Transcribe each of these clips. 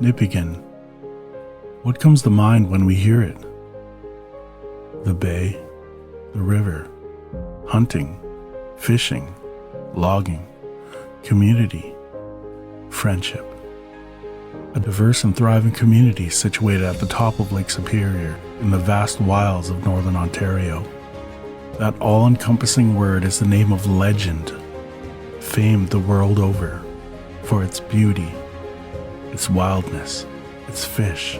Nipigon. What comes to mind when we hear it? The bay, the river, hunting, fishing, logging, community, friendship. A diverse and thriving community situated at the top of Lake Superior in the vast wilds of northern Ontario. That all-encompassing word is the name of legend, famed the world over for its beauty, its wildness, its fish,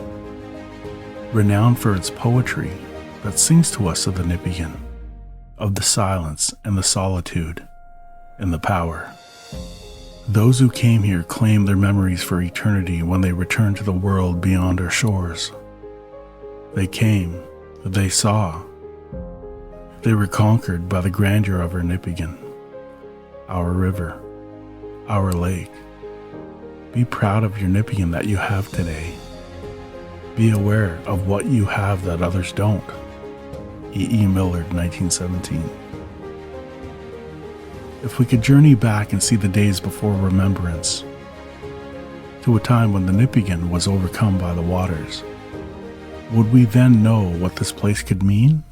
renowned for its poetry that sings to us of the Nipigon, of the silence and the solitude and the power. Those who came here claim their memories for eternity when they return to the world beyond our shores. They came, they saw. They were conquered by the grandeur of our Nipigon, our river, our lake. Be proud of your Nipigon that you have today. Be aware of what you have that others don't. E. Millard, 1917. If we could journey back and see the days before Remembrance, to a time when the Nipigon was overcome by the waters, would we then know what this place could mean?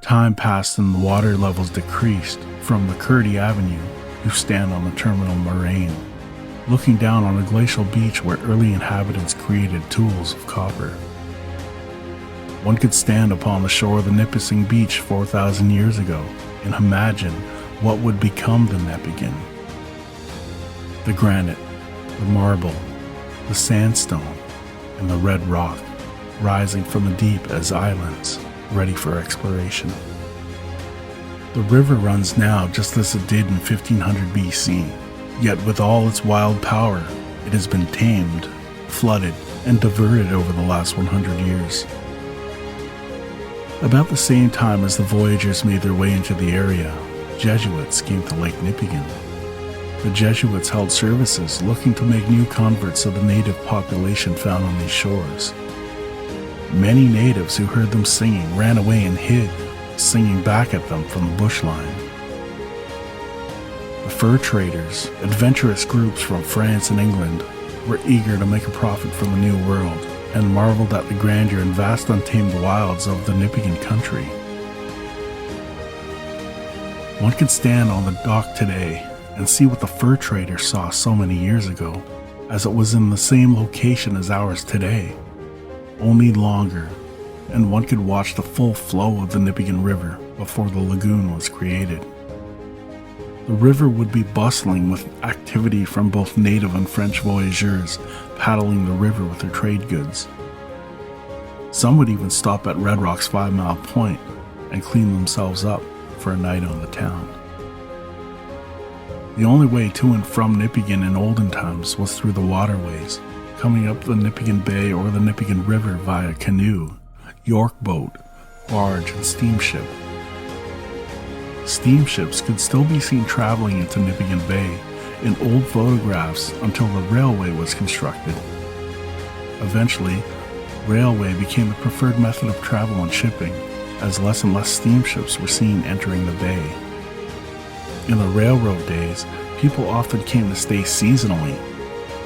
Time passed and the water levels decreased from the Clergy Avenue. You stand on the terminal moraine, looking down on a glacial beach where early inhabitants created tools of copper. One could stand upon the shore of the Nipissing Beach 4,000 years ago and imagine what would become the Nipigon. The granite, the marble, the sandstone, and the red rock rising from the deep as islands ready for exploration. The river runs now just as it did in 1500 BC, yet with all its wild power, it has been tamed, flooded, and diverted over the last 100 years. About the same time as the voyagers made their way into the area, Jesuits came to Lake Nipigon. The Jesuits held services looking to make new converts of the native population found on these shores. Many natives who heard them singing ran away and hid, singing back at them from the bushline. The fur traders, adventurous groups from France and England, were eager to make a profit from the New World and marveled at the grandeur and vast untamed wilds of the Nipigon country. One can stand on the dock today and see what the fur traders saw so many years ago, as it was in the same location as ours today, only longer, and one could watch the full flow of the Nipigon River before the lagoon was created. The river would be bustling with activity from both native and French voyageurs paddling the river with their trade goods. Some would even stop at Red Rock's 5 Mile Point and clean themselves up for a night on the town. The only way to and from Nipigon in olden times was through the waterways, coming up the Nipigon Bay or the Nipigon River via canoe, York boat, barge, and steamship. Steamships could still be seen traveling into Nipigon Bay in old photographs until the railway was constructed. Eventually, railway became the preferred method of travel and shipping, as less and less steamships were seen entering the bay. In the railroad days, people often came to stay seasonally,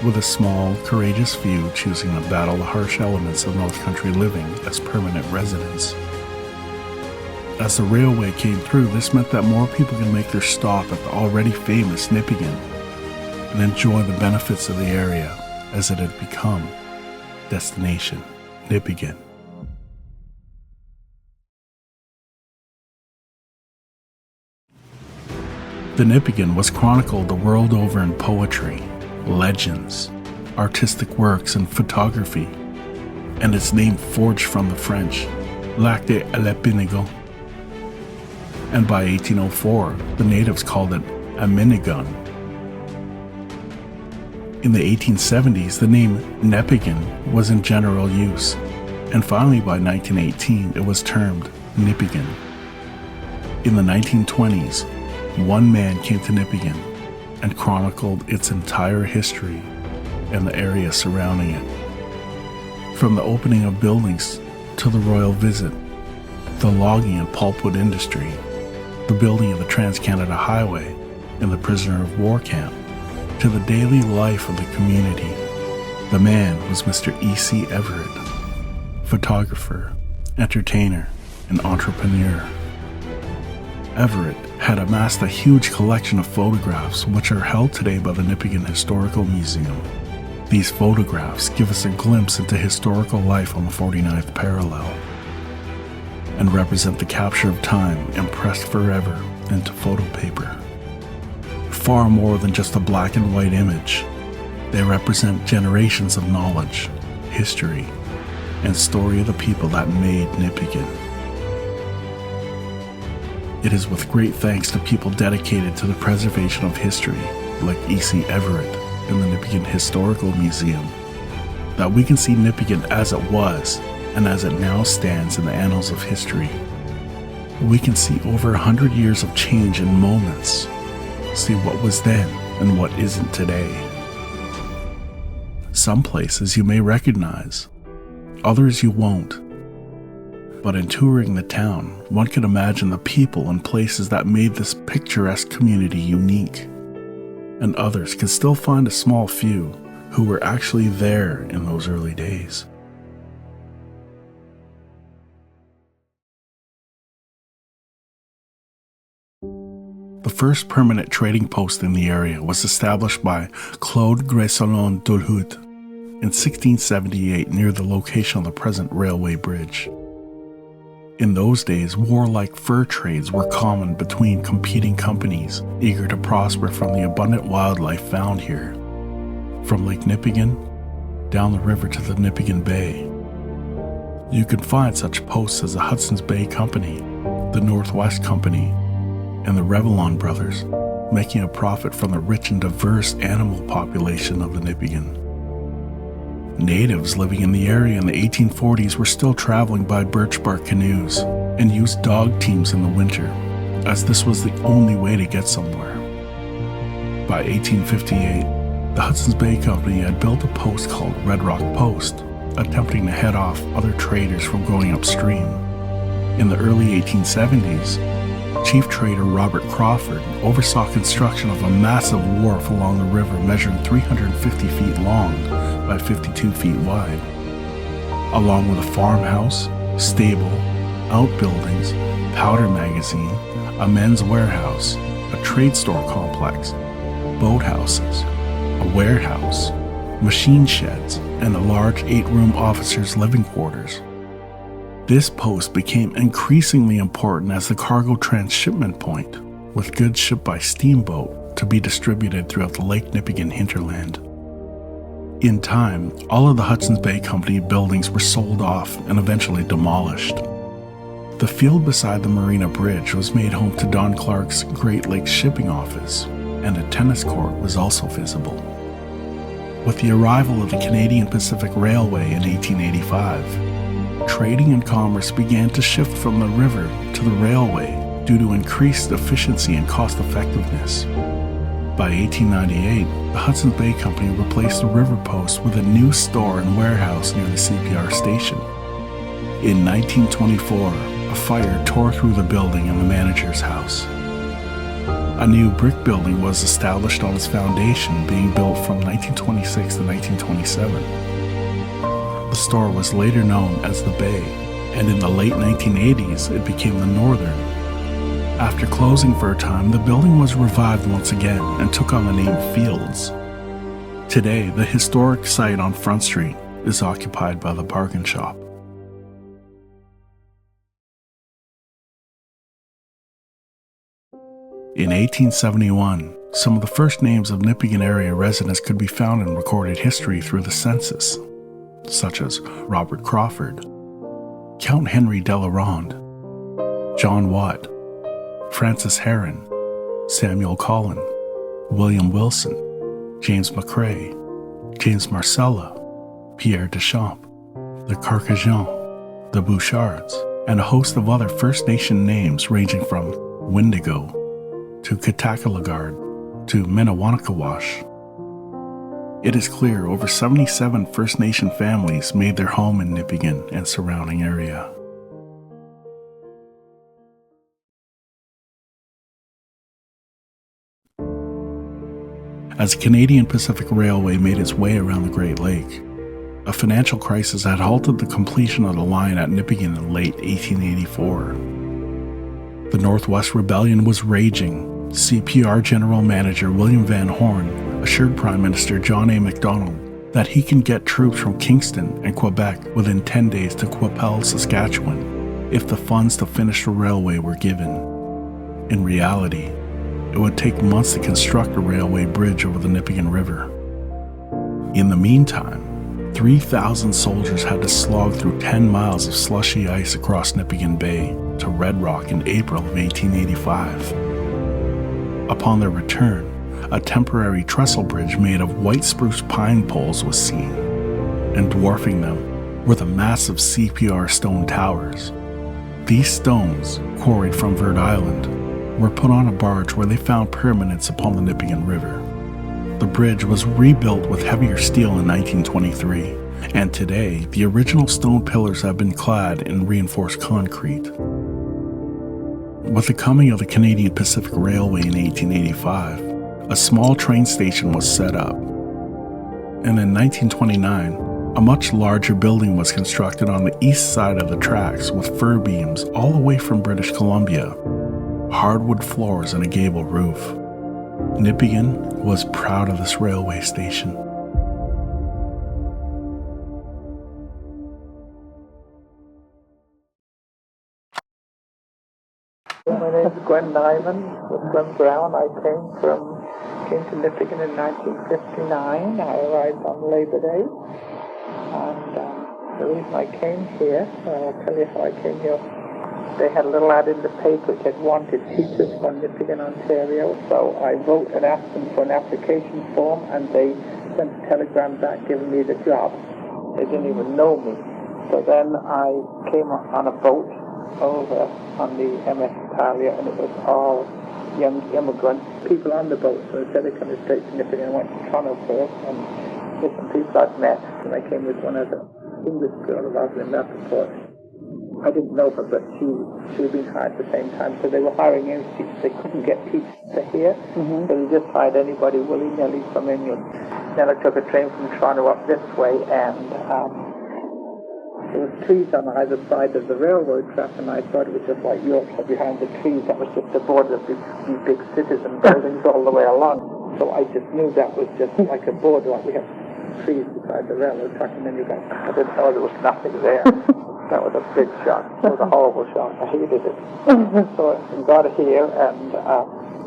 with a small, courageous few choosing to battle the harsh elements of North Country living as permanent residents. As the railway came through, this meant that more people could make their stop at the already famous Nipigon and enjoy the benefits of the area as it had become Destination Nipigon. The Nipigon was chronicled the world over in poetry, legends, artistic works, and photography, and its name forged from the French, Lac de Nipigon. And by 1804, the natives called it Aminigon. In the 1870s, the name Nipigon was in general use, and finally by 1918, it was termed Nipigon. In the 1920s, one man came to Nipigon and chronicled its entire history and the area surrounding it. From the opening of buildings to the royal visit, the logging and pulpwood industry, the building of the Trans-Canada Highway, and the prisoner of war camp, to the daily life of the community. The man was Mr. E.C. Everett, photographer, entertainer, and entrepreneur. Everett had amassed a huge collection of photographs which are held today by the Nipigon Historical Museum. These photographs give us a glimpse into historical life on the 49th parallel and represent the capture of time impressed forever into photo paper. Far more than just a black and white image, they represent generations of knowledge, history, and story of the people that made Nipigon. It is with great thanks to people dedicated to the preservation of history, like E.C. Everett in the Nipigon Historical Museum, that we can see Nipigon as it was and as it now stands in the annals of history. We can see over 100 years of change in moments, see what was then and what isn't today. Some places you may recognize, others you won't. But in touring the town, one can imagine the people and places that made this picturesque community unique. And others can still find a small few who were actually there in those early days. The first permanent trading post in the area was established by Claude Greysolon d'Olhut in 1678 near the location of the present railway bridge. In those days, warlike fur trades were common between competing companies eager to prosper from the abundant wildlife found here. From Lake Nipigon down the river to the Nipigon Bay. You can find such posts as the Hudson's Bay Company, the Northwest Company, and the Revellon brothers, making a profit from the rich and diverse animal population of the Nipigon. Natives living in the area in the 1840s were still traveling by birch bark canoes and used dog teams in the winter, as this was the only way to get somewhere. By 1858, the Hudson's Bay Company had built a post called Red Rock Post, attempting to head off other traders from going upstream. In the early 1870s, Chief Trader Robert Crawford oversaw construction of a massive wharf along the river measuring 350 feet long by 52 feet wide, along with a farmhouse, stable, outbuildings, powder magazine, a men's warehouse, a trade store complex, boathouses, a warehouse, machine sheds, and a large 8-room officers' living quarters. This post became increasingly important as the cargo transshipment point, with goods shipped by steamboat to be distributed throughout the Lake Nipigon hinterland. In time, all of the Hudson's Bay Company buildings were sold off and eventually demolished. The field beside the Marina Bridge was made home to Don Clark's Great Lakes Shipping Office, and a tennis court was also visible. With the arrival of the Canadian Pacific Railway in 1885, trading and commerce began to shift from the river to the railway due to increased efficiency and cost-effectiveness. By 1898, the Hudson's Bay Company replaced the river post with a new store and warehouse near the CPR station. In 1924, a fire tore through the building and the manager's house. A new brick building was established on its foundation, being built from 1926 to 1927. The store was later known as the Bay, and in the late 1980s it became the Northern. After closing for a time, the building was revived once again and took on the name Fields. Today, the historic site on Front Street is occupied by the Bargain Shop. In 1871, some of the first names of Nipigon area residents could be found in recorded history through the census, such as Robert Crawford, Count Henry Delarond, John Watt, Francis Heron, Samuel Collin, William Wilson, James McCrae, James Marcella, Pierre Deschamps, the Carcajans, the Bouchards, and a host of other First Nation names ranging from Windigo to Katakalagard to Minnewanakawash. It is clear over 77 First Nation families made their home in Nipigon and surrounding area. as the Canadian Pacific Railway made its way around the Great Lake. A financial crisis had halted the completion of the line at Nipigon in late 1884. The Northwest Rebellion was raging. CPR General Manager William Van Horn assured Prime Minister John A. Macdonald that he can get troops from Kingston and Quebec within 10 days to Qu'Appelle, Saskatchewan, if the funds to finish the railway were given. In reality, it would take months to construct a railway bridge over the Nipigon River. In the meantime, 3,000 soldiers had to slog through 10 miles of slushy ice across Nipigon Bay to Red Rock in April of 1885. Upon their return, a temporary trestle bridge made of white spruce pine poles was seen, and dwarfing them were the massive CPR stone towers. These stones, quarried from Verde Island, were put on a barge where they found permanence upon the Nipigon River. The bridge was rebuilt with heavier steel in 1923, and today the original stone pillars have been clad in reinforced concrete. With the coming of the Canadian Pacific Railway in 1885, a small train station was set up, and in 1929, a much larger building was constructed on the east side of the tracks with fir beams all the way from British Columbia, hardwood floors and a gable roof. Nipigon was proud of this railway station. My name is Gwen Nyman with Gwen Brown. I came to Nipigon in 1959. I arrived on Labor Day. And the reason I came here, I'll tell you how I came here. They had a little ad in the paper which had wanted teachers from Nipigon, Ontario. So I wrote and asked them for an application form, and they sent a telegram back giving me the job. They didn't even know me. So then I came on a boat over on the MS Italia, and it was all young immigrant people on the boat. So instead of coming straight to Nipigon, I went to Toronto first, and with some people I've met, and I came with one other English girl who was in that report. I didn't know her, but she had been hired at the same time. So they were hiring English teachers. They couldn't get teachers to here, so they just hired anybody willy-nilly from England. Then I took a train from Toronto up this way, and there was trees on either side of the railroad track, and I thought it was just like Yorkshire behind the trees. That was just the border of these big cities and buildings all the way along. So I just knew that was just like a border. Like we have trees beside the railroad track, and then you got, I didn't know there was nothing there. That was a big shock. It was a horrible shock. I hated it. So I got here, and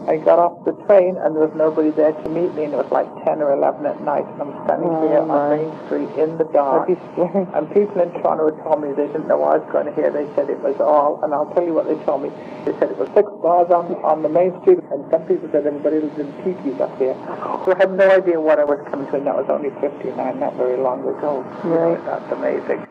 I got off the train, and there was nobody there to meet me, and it was like 10 or 11 at night, and I'm standing here on Main Street in the dark. And people in Toronto had told me they didn't know I was going to hear. They said it was all, and I'll tell you what they told me. They said it was 6 bars on the Main Street, and some people said everybody lives in teepees up here. So I had no idea what I was coming to, and that was only 59, not very long ago. Right. That's amazing.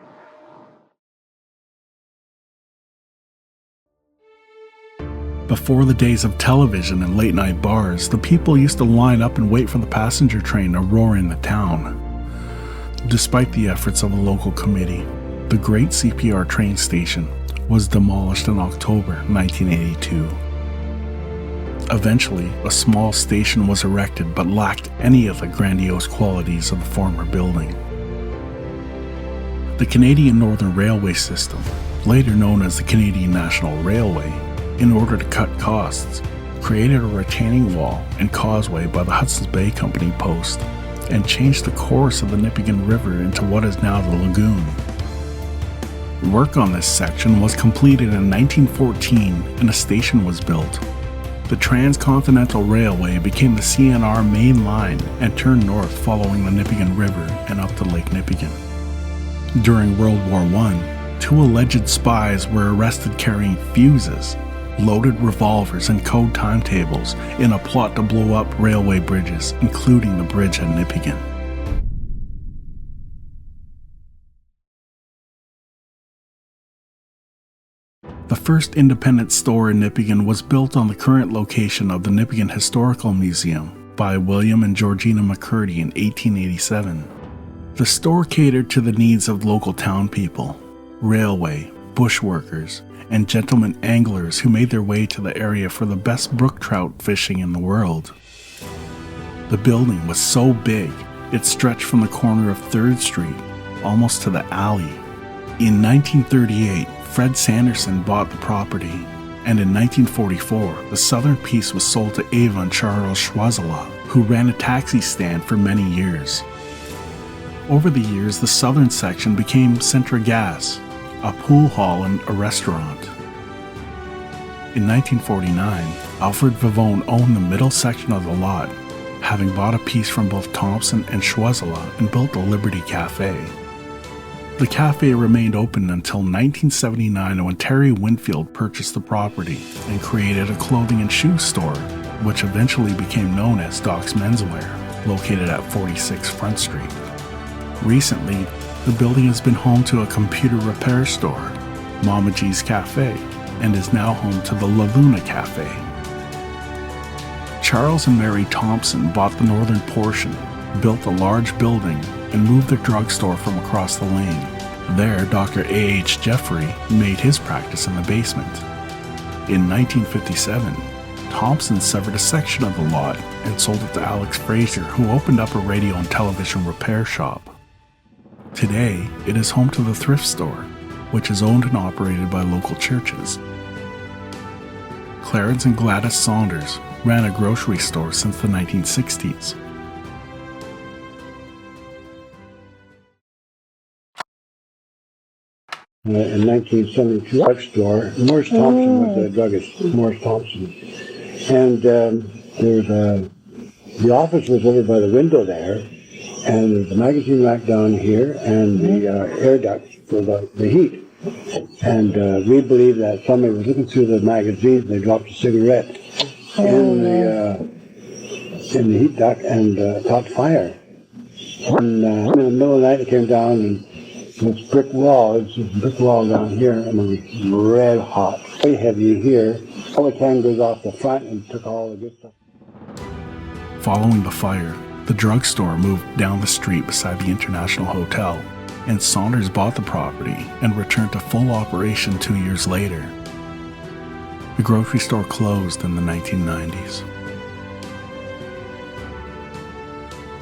Before the days of television and late-night bars, the people used to line up and wait for the passenger train to roar in the town. Despite the efforts of a local committee, the great CPR train station was demolished in October 1982. Eventually, a small station was erected but lacked any of the grandiose qualities of the former building. The Canadian Northern Railway System, later known as the Canadian National Railway, in order to cut costs, created a retaining wall and causeway by the Hudson's Bay Company Post and changed the course of the Nipigon River into what is now the lagoon. Work on this section was completed in 1914 and a station was built. The Transcontinental Railway became the CNR main line and turned north following the Nipigon River and up to Lake Nipigon. During World War I, 2 alleged spies were arrested carrying fuses, loaded revolvers, and code timetables in a plot to blow up railway bridges, including the bridge at Nipigon. The first independent store in Nipigon was built on the current location of the Nipigon Historical Museum by William and Georgina McCurdy in 1887. The store catered to the needs of local town people, railway, bushworkers, and gentlemen anglers who made their way to the area for the best brook trout fishing in the world. The building was so big, it stretched from the corner of 3rd Street almost to the alley. In 1938, Fred Sanderson bought the property, and in 1944, the southern piece was sold to Aeon Charles Schwazala, who ran a taxi stand for many years. Over the years, the southern section became Centra Gas, a pool hall and a restaurant. In 1949, Alfred Vivone owned the middle section of the lot, having bought a piece from both Thompson and Schwazala and built the Liberty Cafe. The cafe remained open until 1979 when Terry Winfield purchased the property and created a clothing and shoe store, which eventually became known as Doc's Menswear, located at 46 Front Street. Recently, the building has been home to a computer repair store, Mama G's Cafe, and is now home to the La Luna Cafe. Charles and Mary Thompson bought the northern portion, built a large building, and moved their drugstore from across the lane. There, Dr. A.H. Jeffrey made his practice in the basement. In 1957, Thompson severed a section of the lot and sold it to Alex Fraser, who opened up a radio and television repair shop. Today, it is home to the thrift store, which is owned and operated by local churches. Clarence and Gladys Saunders ran a grocery store since the 1960s. In 1972, drugstore, Morris Thompson was the druggist, Morris Thompson. And there was the office was over by the window there, and there's a magazine rack down here, and the air ducts for the heat. And we believe that somebody was looking through the magazines, and they dropped a cigarette in the heat duct and caught fire. And in the middle of the night, it came down, and this brick wall, it's just a brick wall down here, and it was red hot. Very heavy here. All the can goes off the front and took all the good stuff. Following the fire, the drugstore moved down the street beside the International Hotel, and Saunders bought the property and returned to full operation 2 years later. The grocery store closed in the 1990s.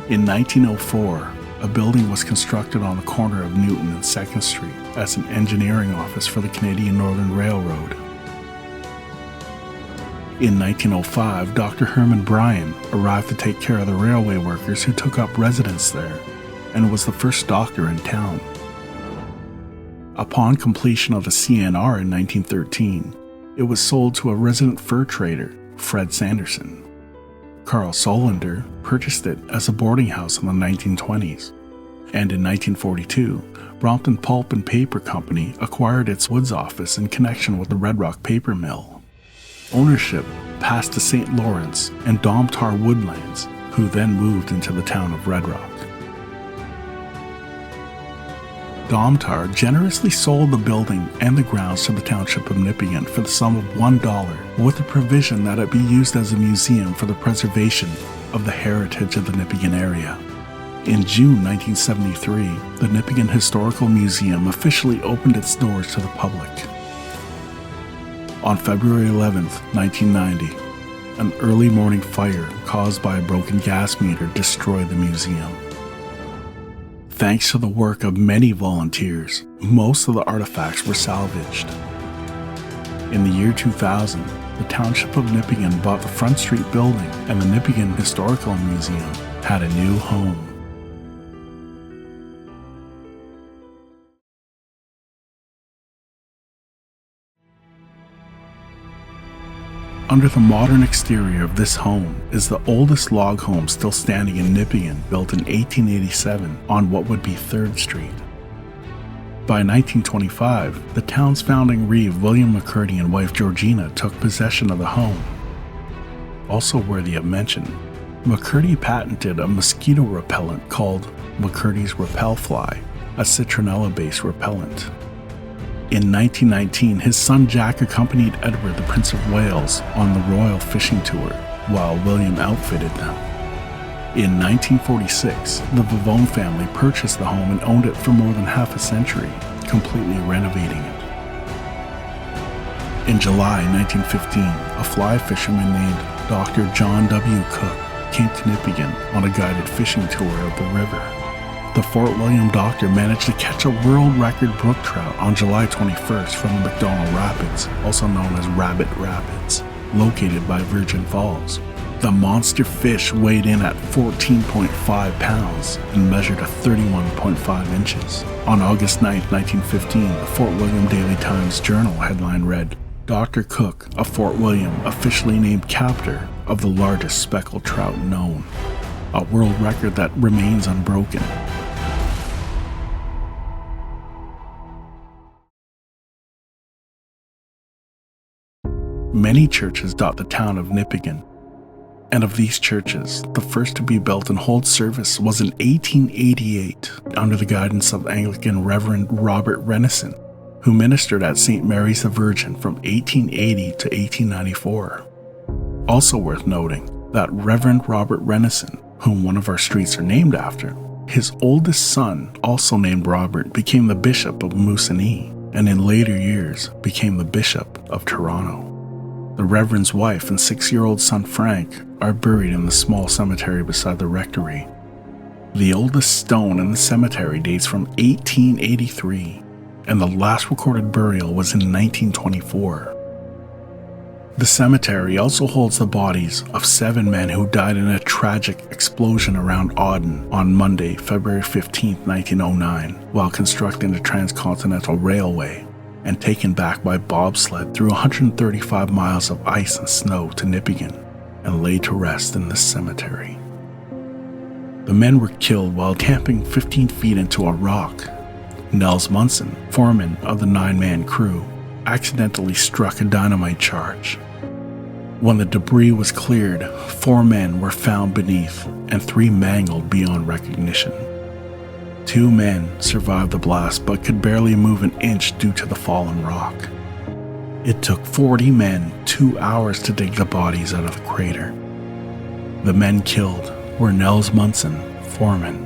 In 1904, a building was constructed on the corner of Newton and 2nd Street as an engineering office for the Canadian Northern Railroad. In 1905, Dr. Herman Bryan arrived to take care of the railway workers who took up residence there, and was the first doctor in town. Upon completion of the CNR in 1913, it was sold to a resident fur trader, Fred Sanderson. Carl Solander purchased it as a boarding house in the 1920s, and in 1942, Brompton Pulp and Paper Company acquired its woods office in connection with the Red Rock paper mill. Ownership passed to St. Lawrence and Domtar Woodlands, who then moved into the town of Red Rock. Domtar generously sold the building and the grounds to the township of Nipigon for the sum of $1, with the provision that it be used as a museum for the preservation of the heritage of the Nipigon area. In June 1973, the Nipigon Historical Museum officially opened its doors to the public. On February 11, 1990, an early morning fire caused by a broken gas meter destroyed the museum. Thanks to the work of many volunteers, most of the artifacts were salvaged. In the year 2000, the township of Nipigon bought the Front Street building, and the Nipigon Historical Museum had a new home. Under the modern exterior of this home is the oldest log home still standing in Nipigon, built in 1887 on what would be 3rd Street. By 1925, the town's founding reeve William McCurdy and wife Georgina took possession of the home. Also worthy of mention, McCurdy patented a mosquito repellent called McCurdy's Repel Fly, a citronella-based repellent. In 1919, his son Jack accompanied Edward, the Prince of Wales, on the Royal Fishing Tour, while William outfitted them. In 1946, the Vivone family purchased the home and owned it for more than half a century, completely renovating it. In July 1915, a fly fisherman named Dr. John W. Cook came to Nipigon on a guided fishing tour of the river. The Fort William doctor managed to catch a world record brook trout on July 21st from the McDonald Rapids, also known as Rabbit Rapids, located by Virgin Falls. The monster fish weighed in at 14.5 pounds and measured a 31.5 inches. On August 9, 1915, the Fort William Daily Times Journal headline read, "Dr. Cook of Fort William officially named captor of the largest speckled trout known." A world record that remains unbroken. Many churches dot the town of Nipigon. And of these churches, the first to be built and hold service was in 1888 under the guidance of Anglican Reverend Robert Renison, who ministered at St. Mary's the Virgin from 1880 to 1894. Also worth noting that Reverend Robert Renison, whom one of our streets are named after, his oldest son, also named Robert, became the Bishop of Moosonee, and in later years became the Bishop of Toronto. The Reverend's wife and 6-year-old son Frank are buried in the small cemetery beside the rectory. The oldest stone in the cemetery dates from 1883, and the last recorded burial was in 1924. The cemetery also holds the bodies of 7 men who died in a tragic explosion around Auden on Monday, February 15, 1909, while constructing the Transcontinental Railway, and taken back by bobsled through 135 miles of ice and snow to Nipigon, and laid to rest in this cemetery. The men were killed while camping 15 feet into a rock. Nels Munson, foreman of the 9-man crew, accidentally struck a dynamite charge. When the debris was cleared, 4 men were found beneath and 3 mangled beyond recognition. 2 men survived the blast but could barely move an inch due to the fallen rock. It took 40 men 2 hours to dig the bodies out of the crater. The men killed were Nels Munson, foreman,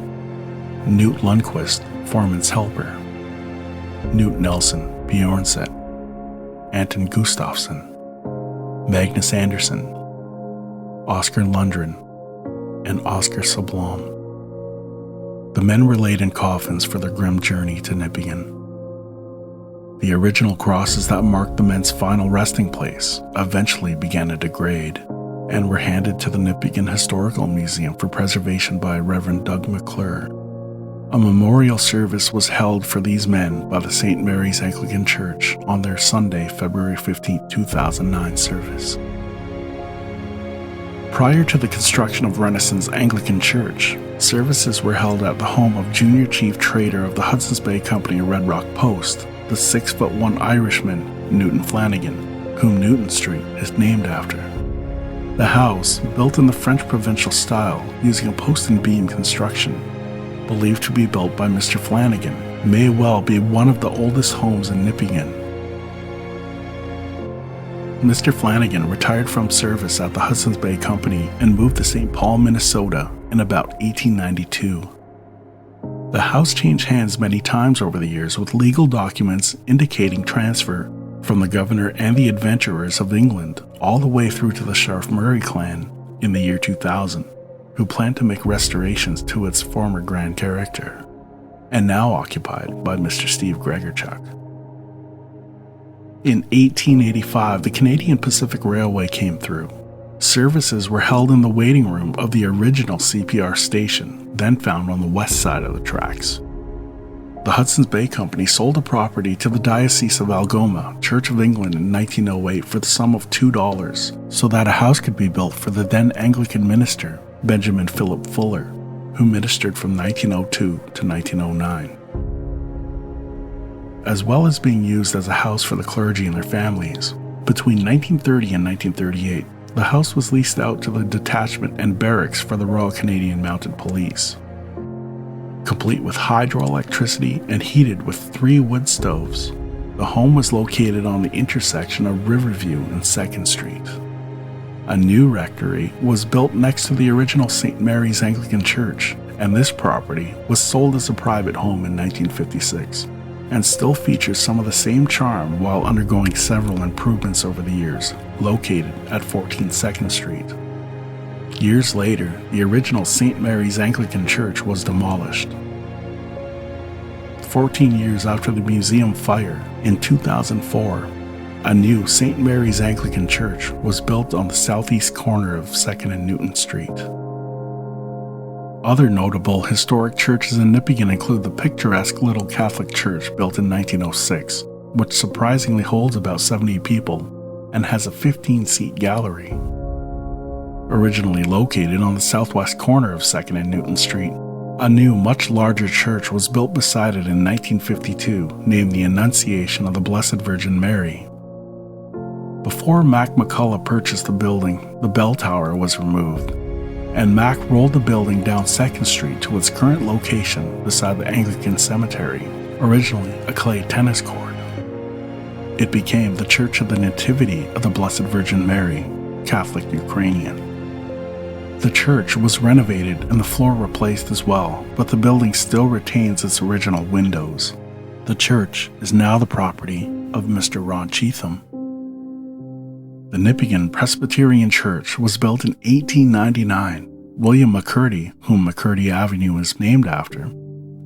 Knut Lundquist, foreman's helper, Knut Nelson, Bjornset, Anton Gustafsson, Magnus Andersson, Oscar Lundgren, and Oscar Sablom. The men were laid in coffins for their grim journey to Nipigon. The original crosses that marked the men's final resting place eventually began to degrade and were handed to the Nipigon Historical Museum for preservation by Reverend Doug McClure. A memorial service was held for these men by the St. Mary's Anglican Church on their Sunday, February 15, 2009 service. Prior to the construction of Renison's Anglican Church, services were held at the home of Junior Chief Trader of the Hudson's Bay Company Red Rock Post, the 6'1" Irishman, Newton Flanagan, whom Newton Street is named after. The house, built in the French provincial style using a post and beam construction, believed to be built by Mr. Flanagan, may well be one of the oldest homes in Nipigon. Mr. Flanagan retired from service at the Hudson's Bay Company and moved to St. Paul, Minnesota in about 1892. The house changed hands many times over the years, with legal documents indicating transfer from the governor and the adventurers of England all the way through to the Shaftesbury clan in the year 2000, who planned to make restorations to its former grand character, and now occupied by Mr. Steve Gregorchuk. In 1885, the Canadian Pacific Railway came through. Services were held in the waiting room of the original CPR station, then found on the west side of the tracks. The Hudson's Bay Company sold the property to the Diocese of Algoma, Church of England in 1908 for the sum of $2, so that a house could be built for the then Anglican minister, Benjamin Philip Fuller, who ministered from 1902 to 1909. As well as being used as a house for the clergy and their families, between 1930 and 1938, the house was leased out to the detachment and barracks for the Royal Canadian Mounted Police. Complete with hydroelectricity and heated with 3 wood stoves, the home was located on the intersection of Riverview and 2nd Street. A new rectory was built next to the original St. Mary's Anglican Church, and this property was sold as a private home in 1956, and still features some of the same charm while undergoing several improvements over the years, located at 14 2nd Street. Years later, the original St. Mary's Anglican Church was demolished. 14 years after the museum fire, in 2004, a new St. Mary's Anglican Church was built on the southeast corner of 2nd and Newton Street. Other notable historic churches in Nipigon include the picturesque Little Catholic Church built in 1906, which surprisingly holds about 70 people and has a 15-seat gallery. Originally located on the southwest corner of 2nd and Newton Street, a new, much larger church was built beside it in 1952, named the Annunciation of the Blessed Virgin Mary. Before Mac McCullough purchased the building, the bell tower was removed, and Mac rolled the building down 2nd Street to its current location beside the Anglican cemetery, originally a clay tennis court. It became the Church of the Nativity of the Blessed Virgin Mary, Catholic Ukrainian. The church was renovated and the floor replaced as well, but the building still retains its original windows. The church is now the property of Mr. Ron Cheatham. The Nipigon Presbyterian Church was built in 1899. William McCurdy, whom McCurdy Avenue is named after,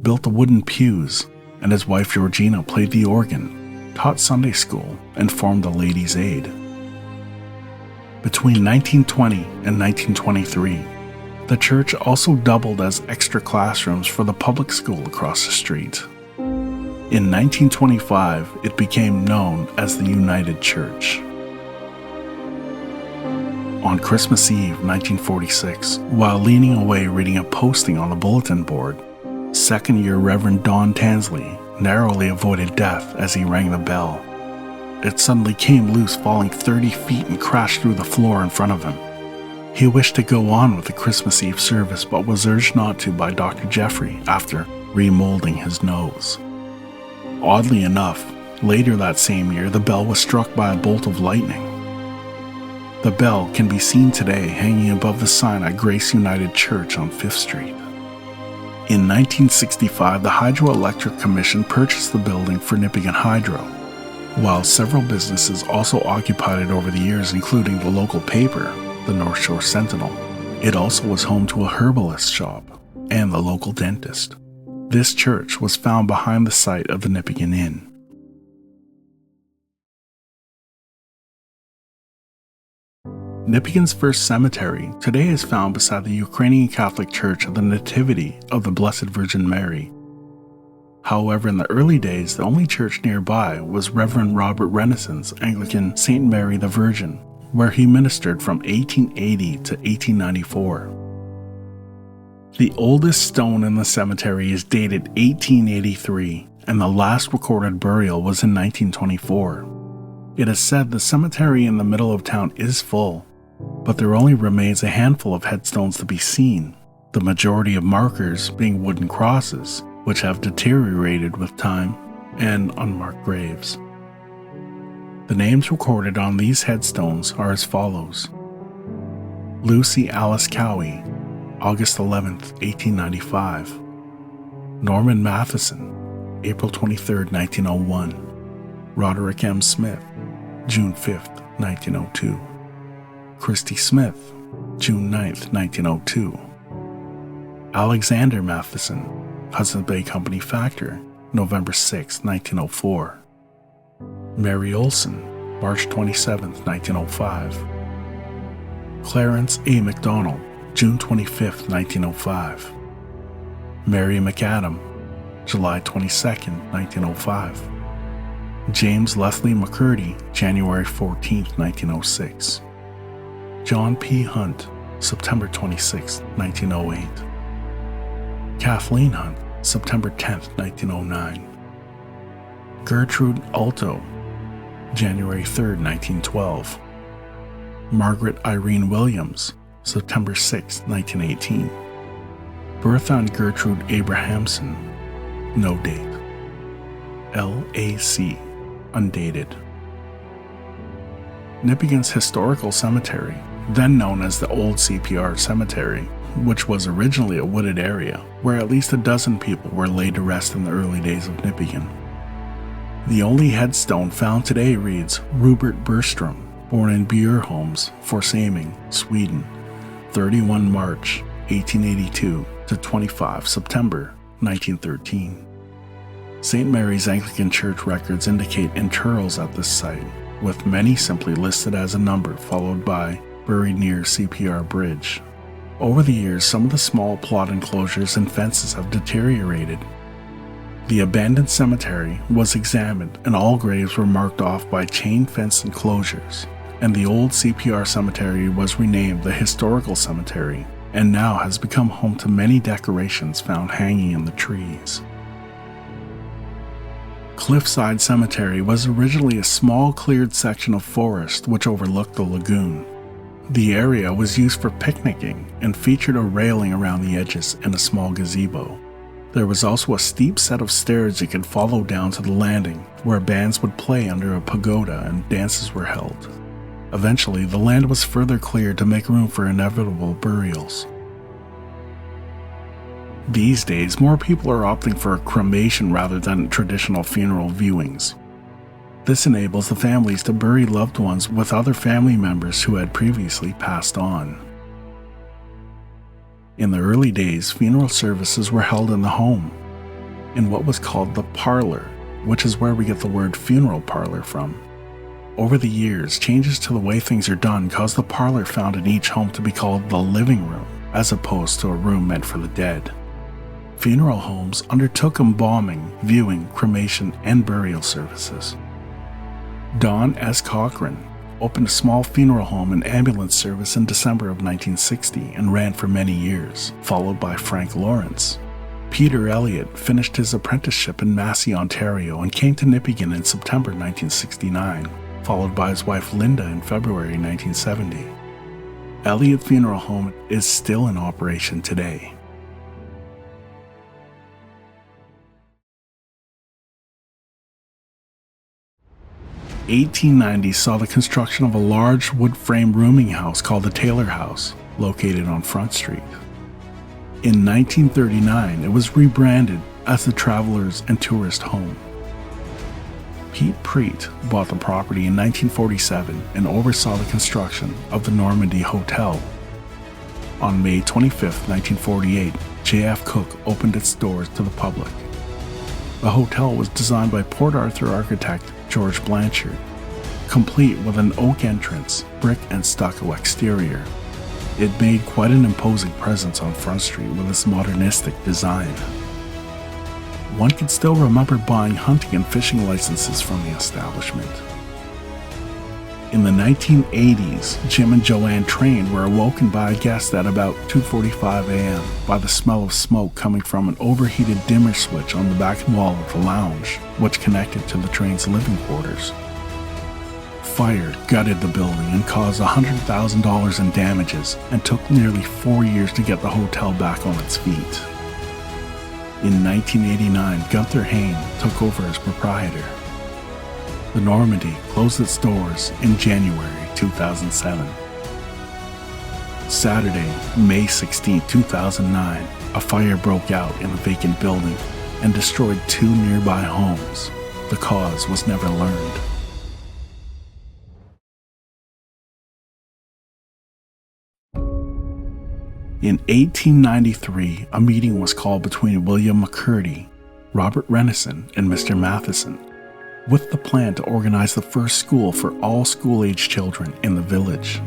built the wooden pews, and his wife Georgina played the organ, taught Sunday school, and formed the Ladies' Aid. Between 1920 and 1923, the church also doubled as extra classrooms for the public school across the street. In 1925, it became known as the United Church. On Christmas Eve, 1946, while leaning away reading a posting on the bulletin board, second-year Reverend Don Tansley narrowly avoided death as he rang the bell. It suddenly came loose, falling 30 feet and crashed through the floor in front of him. He wished to go on with the Christmas Eve service, but was urged not to by Dr. Jeffrey after remolding his nose. Oddly enough, later that same year, the bell was struck by a bolt of lightning. The bell can be seen today hanging above the sign at Grace United Church on 5th Street. In 1965, the Hydroelectric Commission purchased the building for Nipigon Hydro, while several businesses also occupied it over the years, including the local paper, the North Shore Sentinel. It also was home to a herbalist shop and the local dentist. This church was found behind the site of the Nipigon Inn. Nipigon's first cemetery today is found beside the Ukrainian Catholic Church of the Nativity of the Blessed Virgin Mary. However, in the early days, the only church nearby was Reverend Robert Renaissance Anglican St. Mary the Virgin, where he ministered from 1880 to 1894. The oldest stone in the cemetery is dated 1883, and the last recorded burial was in 1924. It is said the cemetery in the middle of town is full, but there only remains a handful of headstones to be seen, the majority of markers being wooden crosses, which have deteriorated with time, and unmarked graves. The names recorded on these headstones are as follows: Lucy Alice Cowie, August 11, 1895. Norman Matheson, April 23, 1901. Roderick M. Smith, June 5, 1902. Christy Smith, June 9, 1902. Alexander Matheson, Hudson Bay Company Factor, November 6, 1904. Mary Olson, March 27, 1905. Clarence A. McDonald, June 25, 1905. Mary McAdam, July 22, 1905. James Leslie McCurdy, January 14, 1906. John P. Hunt, September 26, 1908. Kathleen Hunt, September 10, 1909. Gertrude Alto, January 3, 1912. Margaret Irene Williams, September 6, 1918. Bertha and Gertrude Abrahamson, no date. L.A.C., undated. Nipigon's historical cemetery, then known as the Old CPR Cemetery, which was originally a wooded area where at least a dozen people were laid to rest in the early days of Nipigon. The only headstone found today reads Rupert Bergström, born in Bjurholms, Forsaming, Sweden, 31 March 1882 to 25 September 1913. St. Mary's Anglican Church records indicate interrals at this site, with many simply listed as a number followed by buried near CPR Bridge. Over the years, some of the small plot enclosures and fences have deteriorated. The abandoned cemetery was examined and all graves were marked off by chain fence enclosures, and the old CPR cemetery was renamed the Historical Cemetery and now has become home to many decorations found hanging in the trees. Cliffside Cemetery was originally a small cleared section of forest which overlooked the lagoon. The area was used for picnicking and featured a railing around the edges and a small gazebo. There was also a steep set of stairs you could follow down to the landing, where bands would play under a pagoda and dances were held. Eventually, the land was further cleared to make room for inevitable burials. These days, more people are opting for a cremation rather than traditional funeral viewings. This enables the families to bury loved ones with other family members who had previously passed on. In the early days, funeral services were held in the home, in what was called the parlor, which is where we get the word funeral parlor from. Over the years, changes to the way things are done caused the parlor found in each home to be called the living room, as opposed to a room meant for the dead. Funeral homes undertook embalming, viewing, cremation, and burial services. Don S. Cochran opened a small funeral home and ambulance service in December of 1960 and ran for many years, followed by Frank Lawrence. Peter Elliott finished his apprenticeship in Massey, Ontario, and came to Nipigon in September 1969, followed by his wife Linda in February 1970. Elliott Funeral Home is still in operation today. 1890 saw the construction of a large wood-frame rooming house called the Taylor House, located on Front Street. In 1939, it was rebranded as the Travelers and Tourist Home. Pete Preet bought the property in 1947 and oversaw the construction of the Normandy Hotel. On May 25, 1948, J.F. Cook opened its doors to the public. The hotel was designed by Port Arthur architect George Blanchard, complete with an oak entrance, brick and stucco exterior. It made quite an imposing presence on Front Street with its modernistic design. One can still remember buying hunting and fishing licenses from the establishment. In the 1980s, Jim and Joanne Train were awoken by a guest at about 2:45 a.m. by the smell of smoke coming from an overheated dimmer switch on the back wall of the lounge, which connected to the train's living quarters. Fire gutted the building and caused $100,000 in damages and took nearly 4 years to get the hotel back on its feet. In 1989, Gunther Hain took over as proprietor. The Normandy closed its doors in January 2007. Saturday, May 16, 2009, a fire broke out in a vacant building and destroyed 2 nearby homes. The cause was never learned. In 1893, a meeting was called between William McCurdy, Robert Renison, and Mr. Matheson, with the plan to organize the first school for all school-age children in the village.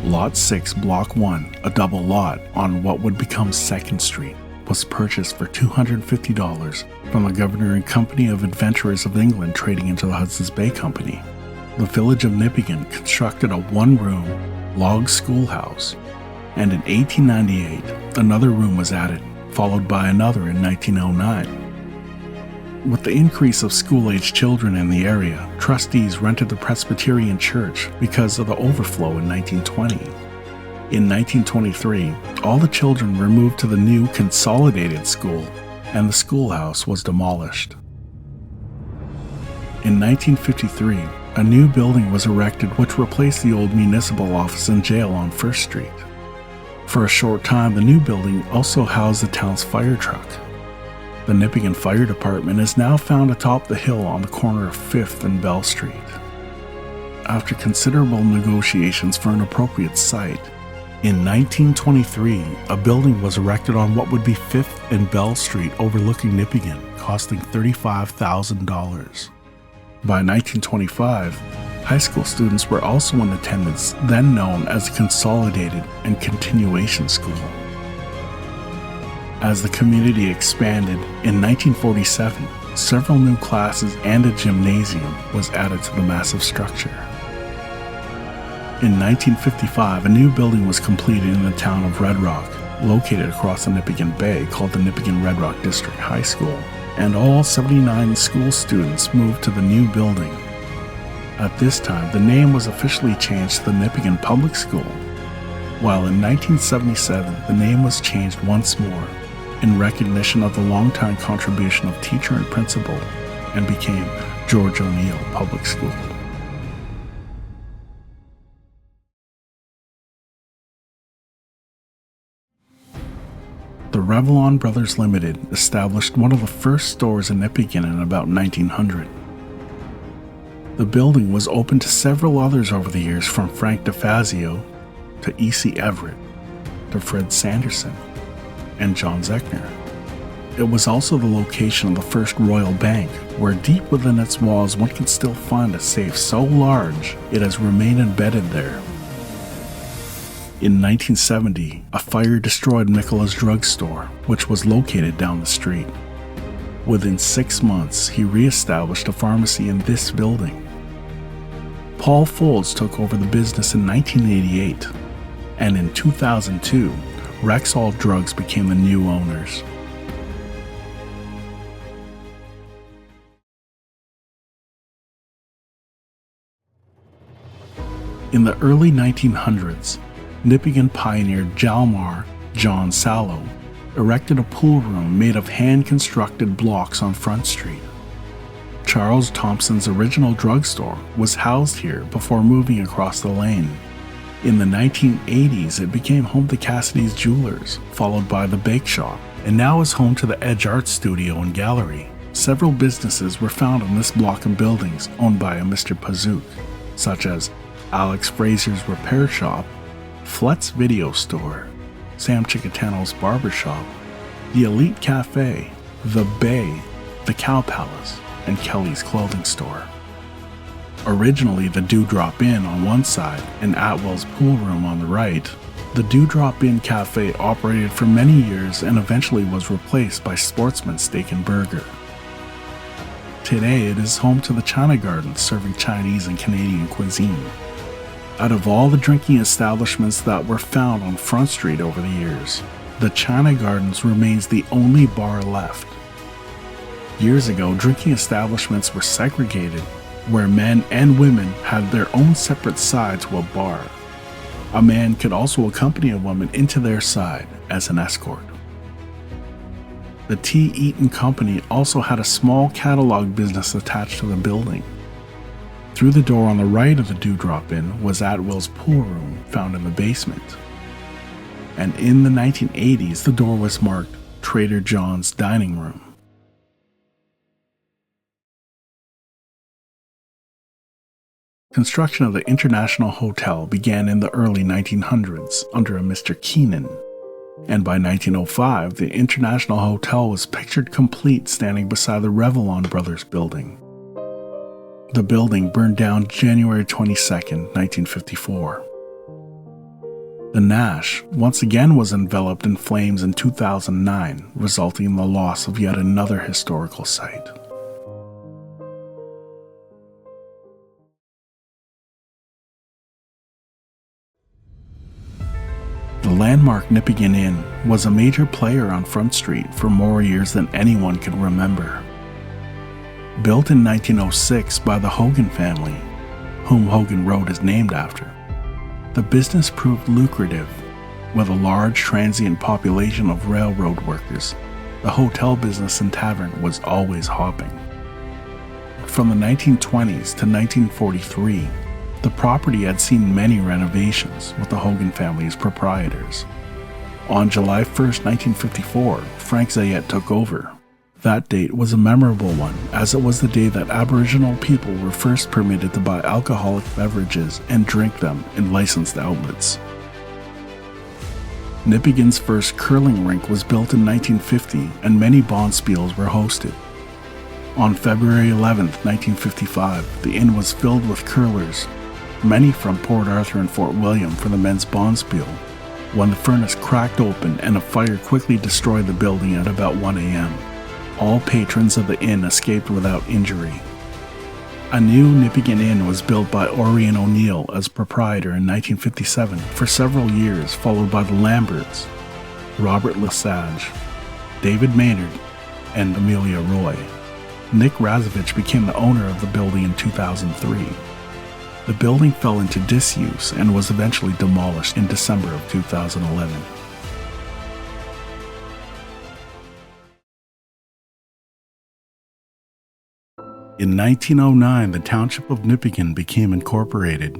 Lot 6, Block 1, a double lot on what would become 2nd Street, was purchased for $250 from the Governor and Company of Adventurers of England trading into the Hudson's Bay Company. The village of Nipigon constructed a 1-room log schoolhouse, and in 1898, another room was added, followed by another in 1909. With the increase of school-age children in the area, trustees rented the Presbyterian Church because of the overflow in 1920. In 1923, all the children were moved to the new consolidated school, and the schoolhouse was demolished. In 1953, a new building was erected which replaced the old municipal office and jail on First Street. For a short time, the new building also housed the town's fire truck. The Nipigon Fire Department is now found atop the hill on the corner of 5th and Bell Street. After considerable negotiations for an appropriate site, In 1923, a building was erected on what would be 5th and Bell Street overlooking Nipigon, costing $35,000. By 1925, high school students were also in attendance, then known as the Consolidated and Continuation School. As the community expanded, in 1947, several new classes and a gymnasium was added to the massive structure. In 1955, a new building was completed in the town of Red Rock, located across the Nipigon Bay, called the Nipigon Red Rock District High School, and all 79 school students moved to the new building. At this time, the name was officially changed to the Nipigon Public School, while in 1977, the name was changed once more in recognition of the longtime contribution of teacher and principal, and became George O'Neill Public School. The Revlon Brothers Limited established one of the first stores in Nipigon in about 1900. The building was open to several others over the years, from Frank DeFazio to E.C. Everett to Fred Sanderson and John Zechner. It was also the location of the first Royal Bank, where deep within its walls one can still find a safe so large it has remained embedded there. In 1970, a fire destroyed McCullay's drugstore, which was located down the street. Within 6 months, he re-established a pharmacy in this building. Paul Folds took over the business in 1988, and in 2002, Rexall Drugs became the new owners. In the early 1900s, Nipigon pioneer Hjalmar John Sallow erected a pool room made of hand-constructed blocks on Front Street. Charles Thompson's original drugstore was housed here before moving across the lane. In the 1980s, it became home to Cassidy's Jewelers, followed by the Bake Shop, and now is home to the Edge Art Studio and Gallery. Several businesses were found in this block of buildings owned by a Mr. Pazook, such as Alex Frazier's Repair Shop, Flet's Video Store, Sam Chicatano's Barbershop, the Elite Cafe, the Bay, the Cow Palace, and Kelly's Clothing Store. Originally the Dewdrop Inn on one side and Atwell's Pool Room on the right, the Dewdrop Inn Cafe operated for many years and eventually was replaced by Sportsman's Steak and Burger. Today it is home to the China Gardens, serving Chinese and Canadian cuisine. Out of all the drinking establishments that were found on Front Street over the years, the China Gardens remains the only bar left. Years ago, drinking establishments were segregated, where men and women had their own separate side to a bar. A man could also accompany a woman into their side as an escort. The T. Eaton Company also had a small catalog business attached to the building. Through the door on the right of the Dewdrop Inn was Atwell's Pool Room, found in the basement. And in the 1980s, the door was marked Trader John's Dining Room. Construction of the International Hotel began in the early 1900s under a Mr. Keenan, and by 1905, the International Hotel was pictured complete standing beside the Revlon Brothers building. The building burned down January 22, 1954. The Nash once again was enveloped in flames in 2009, resulting in the loss of yet another historical site. The landmark Nipigon Inn was a major player on Front Street for more years than anyone can remember. Built in 1906 by the Hogan family, whom Hogan Road is named after, the business proved lucrative. With a large transient population of railroad workers, the hotel business and tavern was always hopping. From the 1920s to 1943, the property had seen many renovations with the Hogan family as proprietors. On July 1, 1954, Frank Zayette took over. That date was a memorable one, as it was the day that Aboriginal people were first permitted to buy alcoholic beverages and drink them in licensed outlets. Nipigon's first curling rink was built in 1950 and many bonspiels were hosted. On February 11, 1955, the inn was filled with curlers, many from Port Arthur and Fort William for the men's bonspiel, when the furnace cracked open and a fire quickly destroyed the building at about 1 a.m. All patrons of the inn escaped without injury. A new Nipigon Inn was built by Orion O'Neill as proprietor in 1957 for several years, followed by the Lamberts, Robert Lesage, David Maynard, and Amelia Roy. Nick Razovich became the owner of the building in 2003. The building fell into disuse and was eventually demolished in December of 2011. In 1909, the township of Nipigon became incorporated,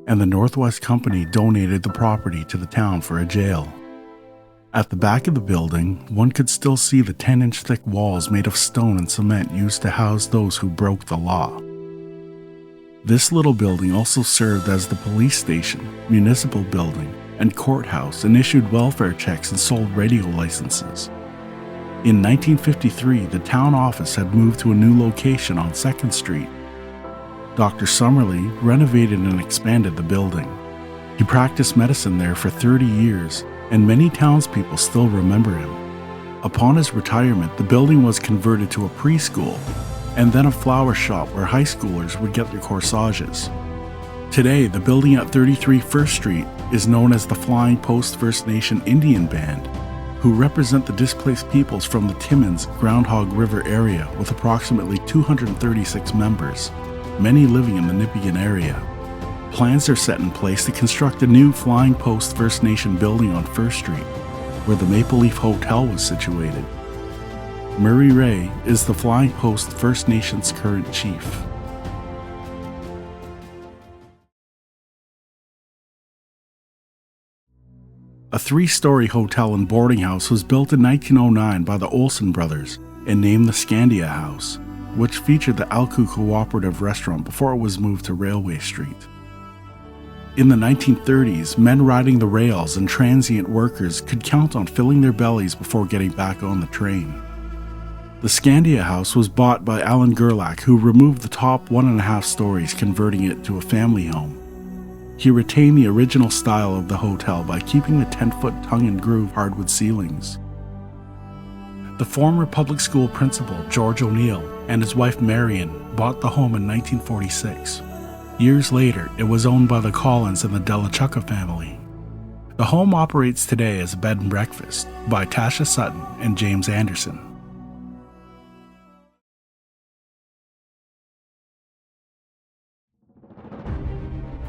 and the Northwest Company donated the property to the town for a jail. At the back of the building, one could still see the 10-inch thick walls made of stone and cement used to house those who broke the law. This little building also served as the police station, municipal building, and courthouse, and issued welfare checks and sold radio licenses. In 1953, the town office had moved to a new location on 2nd Street. Dr. Summerlee renovated and expanded the building. He practiced medicine there for 30 years, and many townspeople still remember him. Upon his retirement, the building was converted to a preschool, and then a flower shop where high schoolers would get their corsages. Today, the building at 33 First Street is known as the Flying Post First Nation Indian Band, who represent the displaced peoples from the Timmins Groundhog River area with approximately 236 members, many living in the Nipigon area. Plans are set in place to construct a new Flying Post First Nation building on First Street, where the Maple Leaf Hotel was situated. Murray Ray is the Flying Post First Nation's current chief. A 3-story hotel and boarding house was built in 1909 by the Olsen brothers and named the Scandia House, which featured the Alku Cooperative Restaurant before it was moved to Railway Street. In the 1930s, men riding the rails and transient workers could count on filling their bellies before getting back on the train. The Scandia House was bought by Alan Gerlach, who removed the top 1.5 stories, converting it to a family home. He retained the original style of the hotel by keeping the 10-foot tongue-and-groove hardwood ceilings. The former public school principal, George O'Neill, and his wife Marion bought the home in 1946. Years later, it was owned by the Collins and the Delachucca family. The home operates today as a bed and breakfast by Tasha Sutton and James Anderson.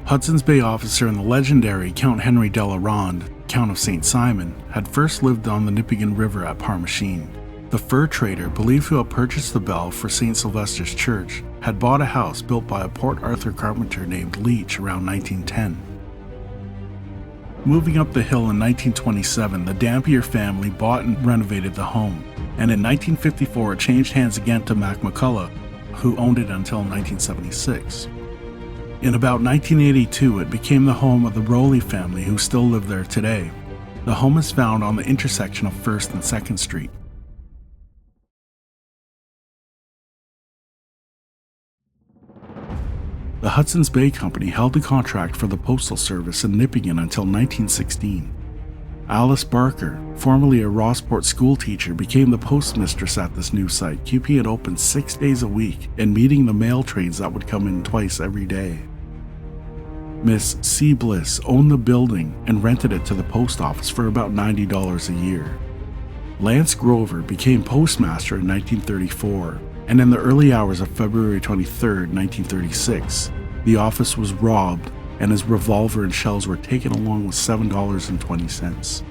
Hudson's Bay officer and the legendary Count Henry de la Ronde, Count of St. Simon, had first lived on the Nipigon River at Parmachene. The fur trader, believed to have purchased the bell for St. Sylvester's Church, had bought a house built by a Port Arthur carpenter named Leach around 1910. Moving up the hill in 1927, the Dampier family bought and renovated the home, and in 1954 it changed hands again to Mac McCullough, who owned it until 1976. In about 1982, it became the home of the Rowley family, who still live there today. The home is found on the intersection of 1st and 2nd Street. The Hudson's Bay Company held the contract for the postal service in Nipigon until 1916. Alice Barker, formerly a Rossport schoolteacher, became the postmistress at this new site, keeping it open 6 days a week and meeting the mail trains that would come in twice every day. Miss C. Bliss owned the building and rented it to the post office for about $90 a year. Lance Grover became postmaster in 1934, and in the early hours of February 23, 1936, the office was robbed and his revolver and shells were taken along with $7.20.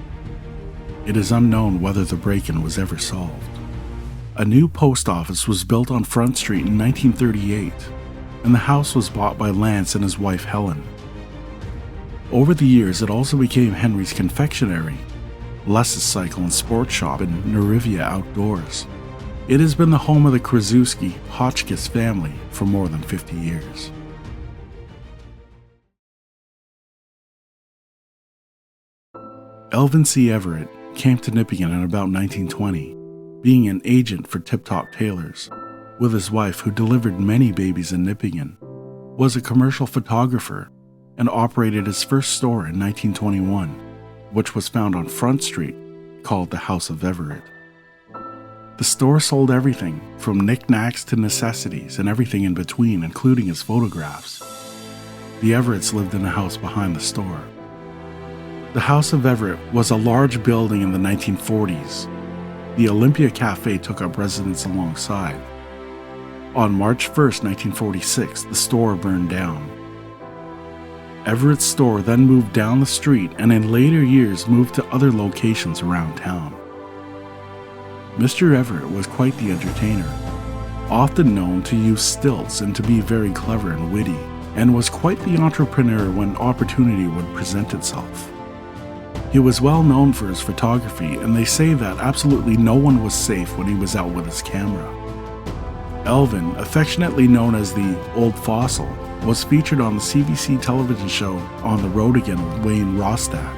It is unknown whether the break-in was ever solved. A new post office was built on Front Street in 1938, and the house was bought by Lance and his wife Helen. Over the years, it also became Henry's confectionery, Les's cycle and sports shop, and Nerivia Outdoors. It has been the home of the Krasuski Hotchkiss family for more than 50 years. Elvin C. Everett came to Nipigon in about 1920, being an agent for Tip Top Tailors, with his wife who delivered many babies in Nipigon, was a commercial photographer, and operated his first store in 1921, which was found on Front Street, called the House of Everett. The store sold everything from knickknacks to necessities and everything in between, including his photographs. The Everetts lived in the house behind the store. The House of Everett was a large building in the 1940s. The Olympia Cafe took up residence alongside. On March 1, 1946, the store burned down. Everett's store then moved down the street and in later years moved to other locations around town. Mr. Everett was quite the entertainer, often known to use stilts and to be very clever and witty, and was quite the entrepreneur when opportunity would present itself. He was well known for his photography, and they say that absolutely no one was safe when he was out with his camera. Elvin, affectionately known as the Old Fossil, was featured on the CBC television show On the Road Again with Wayne Rostad,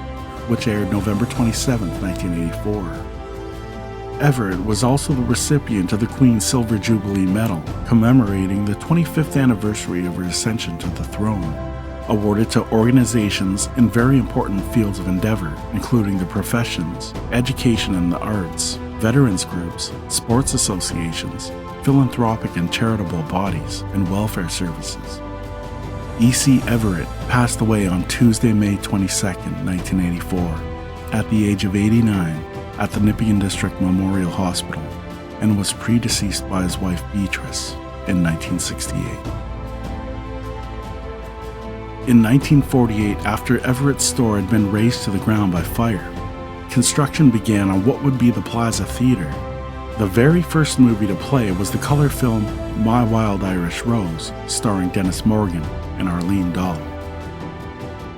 which aired November 27, 1984. Everett was also the recipient of the Queen's Silver Jubilee Medal, commemorating the 25th anniversary of her ascension to the throne, awarded to organizations in very important fields of endeavor, including the professions, education and the arts, veterans groups, sports associations, philanthropic and charitable bodies, and welfare services. E.C. Everett passed away on Tuesday, May 22, 1984, at the age of 89, at the Nipigon District Memorial Hospital, and was predeceased by his wife Beatrice in 1968. In 1948, after Everett's store had been razed to the ground by fire, construction began on what would be the Plaza Theatre. The very first movie to play was the color film My Wild Irish Rose, starring Dennis Morgan and Arlene Dahl.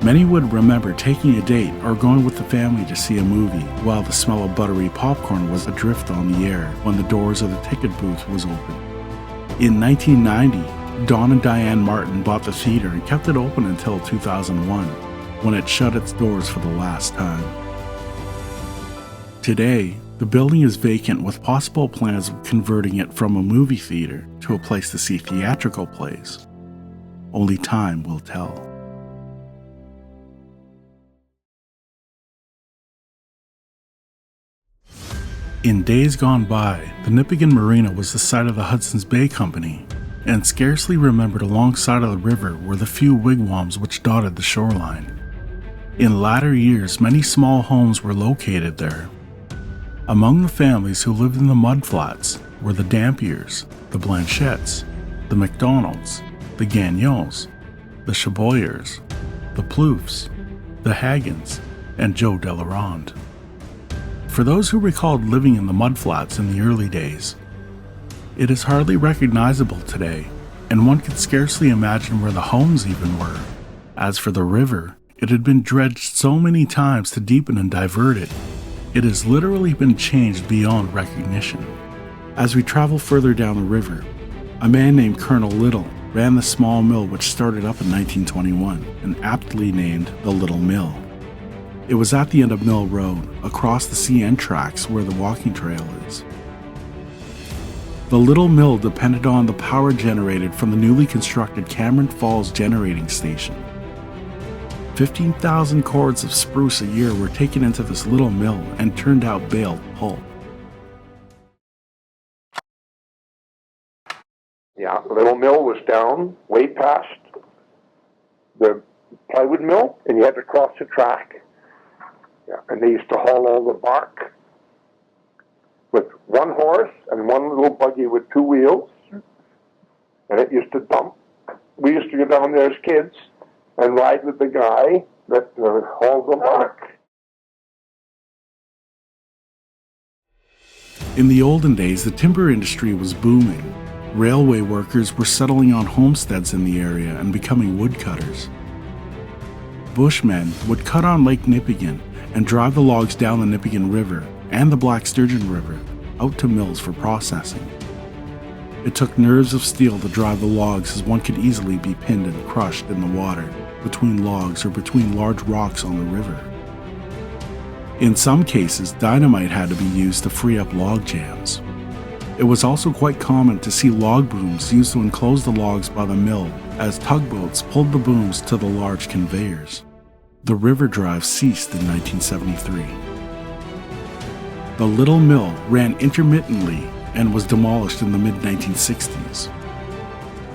Many would remember taking a date or going with the family to see a movie while the smell of buttery popcorn was adrift on the air when the doors of the ticket booth was open. In 1990, Don and Diane Martin bought the theater and kept it open until 2001, when it shut its doors for the last time. Today, the building is vacant with possible plans of converting it from a movie theater to a place to see theatrical plays. Only time will tell. In days gone by, the Nipigon Marina was the site of the Hudson's Bay Company, and scarcely remembered alongside of the river were the few wigwams which dotted the shoreline. In latter years, many small homes were located there. Among the families who lived in the mudflats were the Dampiers, the Blanchetts, the McDonalds, the Gagnons, the Chaboyers, the Ploufs, the Haggans, and Joe Delarond. For those who recalled living in the mudflats in the early days, it is hardly recognizable today, and one could scarcely imagine where the homes even were. As for the river, it had been dredged so many times to deepen and divert it, it has literally been changed beyond recognition. As we travel further down the river, a man named Colonel Little ran the small mill which started up in 1921 and aptly named the Little Mill. It was at the end of Mill Road, across the CN tracks where the walking trail is. The Little Mill depended on the power generated from the newly constructed Cameron Falls Generating Station. 15,000 cords of spruce a year were taken into this little mill and turned out baled pulp. Yeah, the Little Mill was down way past the plywood mill, and you had to cross the track. Yeah, and they used to haul all the bark with one horse and one little buggy with two wheels, and it used to dump. We used to go down there as kids and ride with the guy that hauled the bark. In the olden days, the timber industry was booming. Railway workers were settling on homesteads in the area and becoming woodcutters. Bushmen would cut on Lake Nipigon and drive the logs down the Nipigon River and the Black Sturgeon River out to mills for processing. It took nerves of steel to drive the logs, as one could easily be pinned and crushed in the water, between logs or between large rocks on the river. In some cases, dynamite had to be used to free up log jams. It was also quite common to see log booms used to enclose the logs by the mill as tugboats pulled the booms to the large conveyors. The river drive ceased in 1973. The little mill ran intermittently and was demolished in the mid-1960s.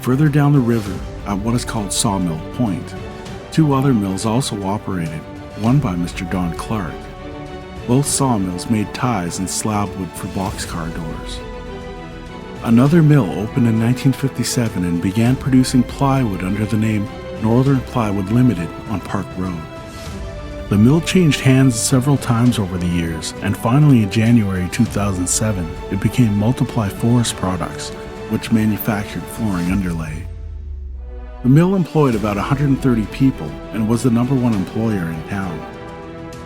Further down the river, at what is called Sawmill Point, two other mills also operated, one by Mr. Don Clark. Both sawmills made ties and slab wood for boxcar doors. Another mill opened in 1957 and began producing plywood under the name Northern Plywood Limited on Park Road. The mill changed hands several times over the years, and finally in January 2007, it became Multiply Forest Products, which manufactured flooring underlay. The mill employed about 130 people and was the #1 employer in town.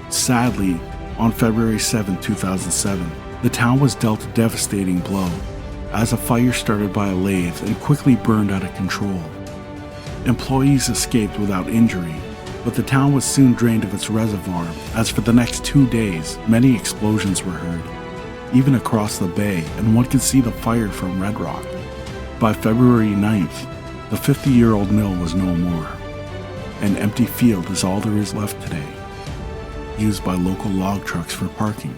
Sadly, on February 7, 2007, the town was dealt a devastating blow as a fire started by a lathe and quickly burned out of control. Employees escaped without injury, but the town was soon drained of its reservoir as for the next 2 days, many explosions were heard, even across the bay, and one could see the fire from Red Rock. By February 9th, the 50-year-old mill was no more. An empty field is all there is left today, used by local log trucks for parking.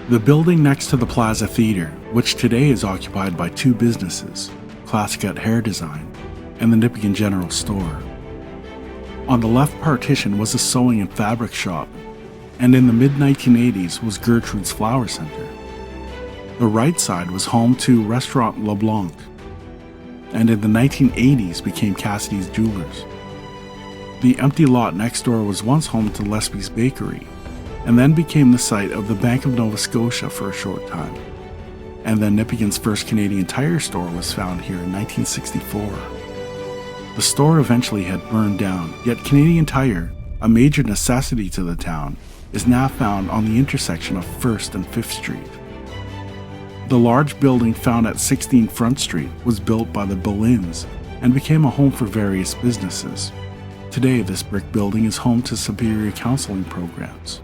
The building next to the Plaza Theater, which today is occupied by two businesses, Classicut Hair Design and the Nipigon General Store. On the left partition was a sewing and fabric shop, and in the mid-1980s was Gertrude's Flower Center. The right side was home to Restaurant LeBlanc, and in the 1980s became Cassidy's Jewelers. The empty lot next door was once home to Lespi's Bakery, and then became the site of the Bank of Nova Scotia for a short time. And then Nipigon's first Canadian Tire store was found here in 1964. The store eventually had burned down, yet Canadian Tire, a major necessity to the town, is now found on the intersection of 1st and 5th Street. The large building found at 16 Front Street was built by the Bolins and became a home for various businesses. Today, this brick building is home to Superior Counseling programs.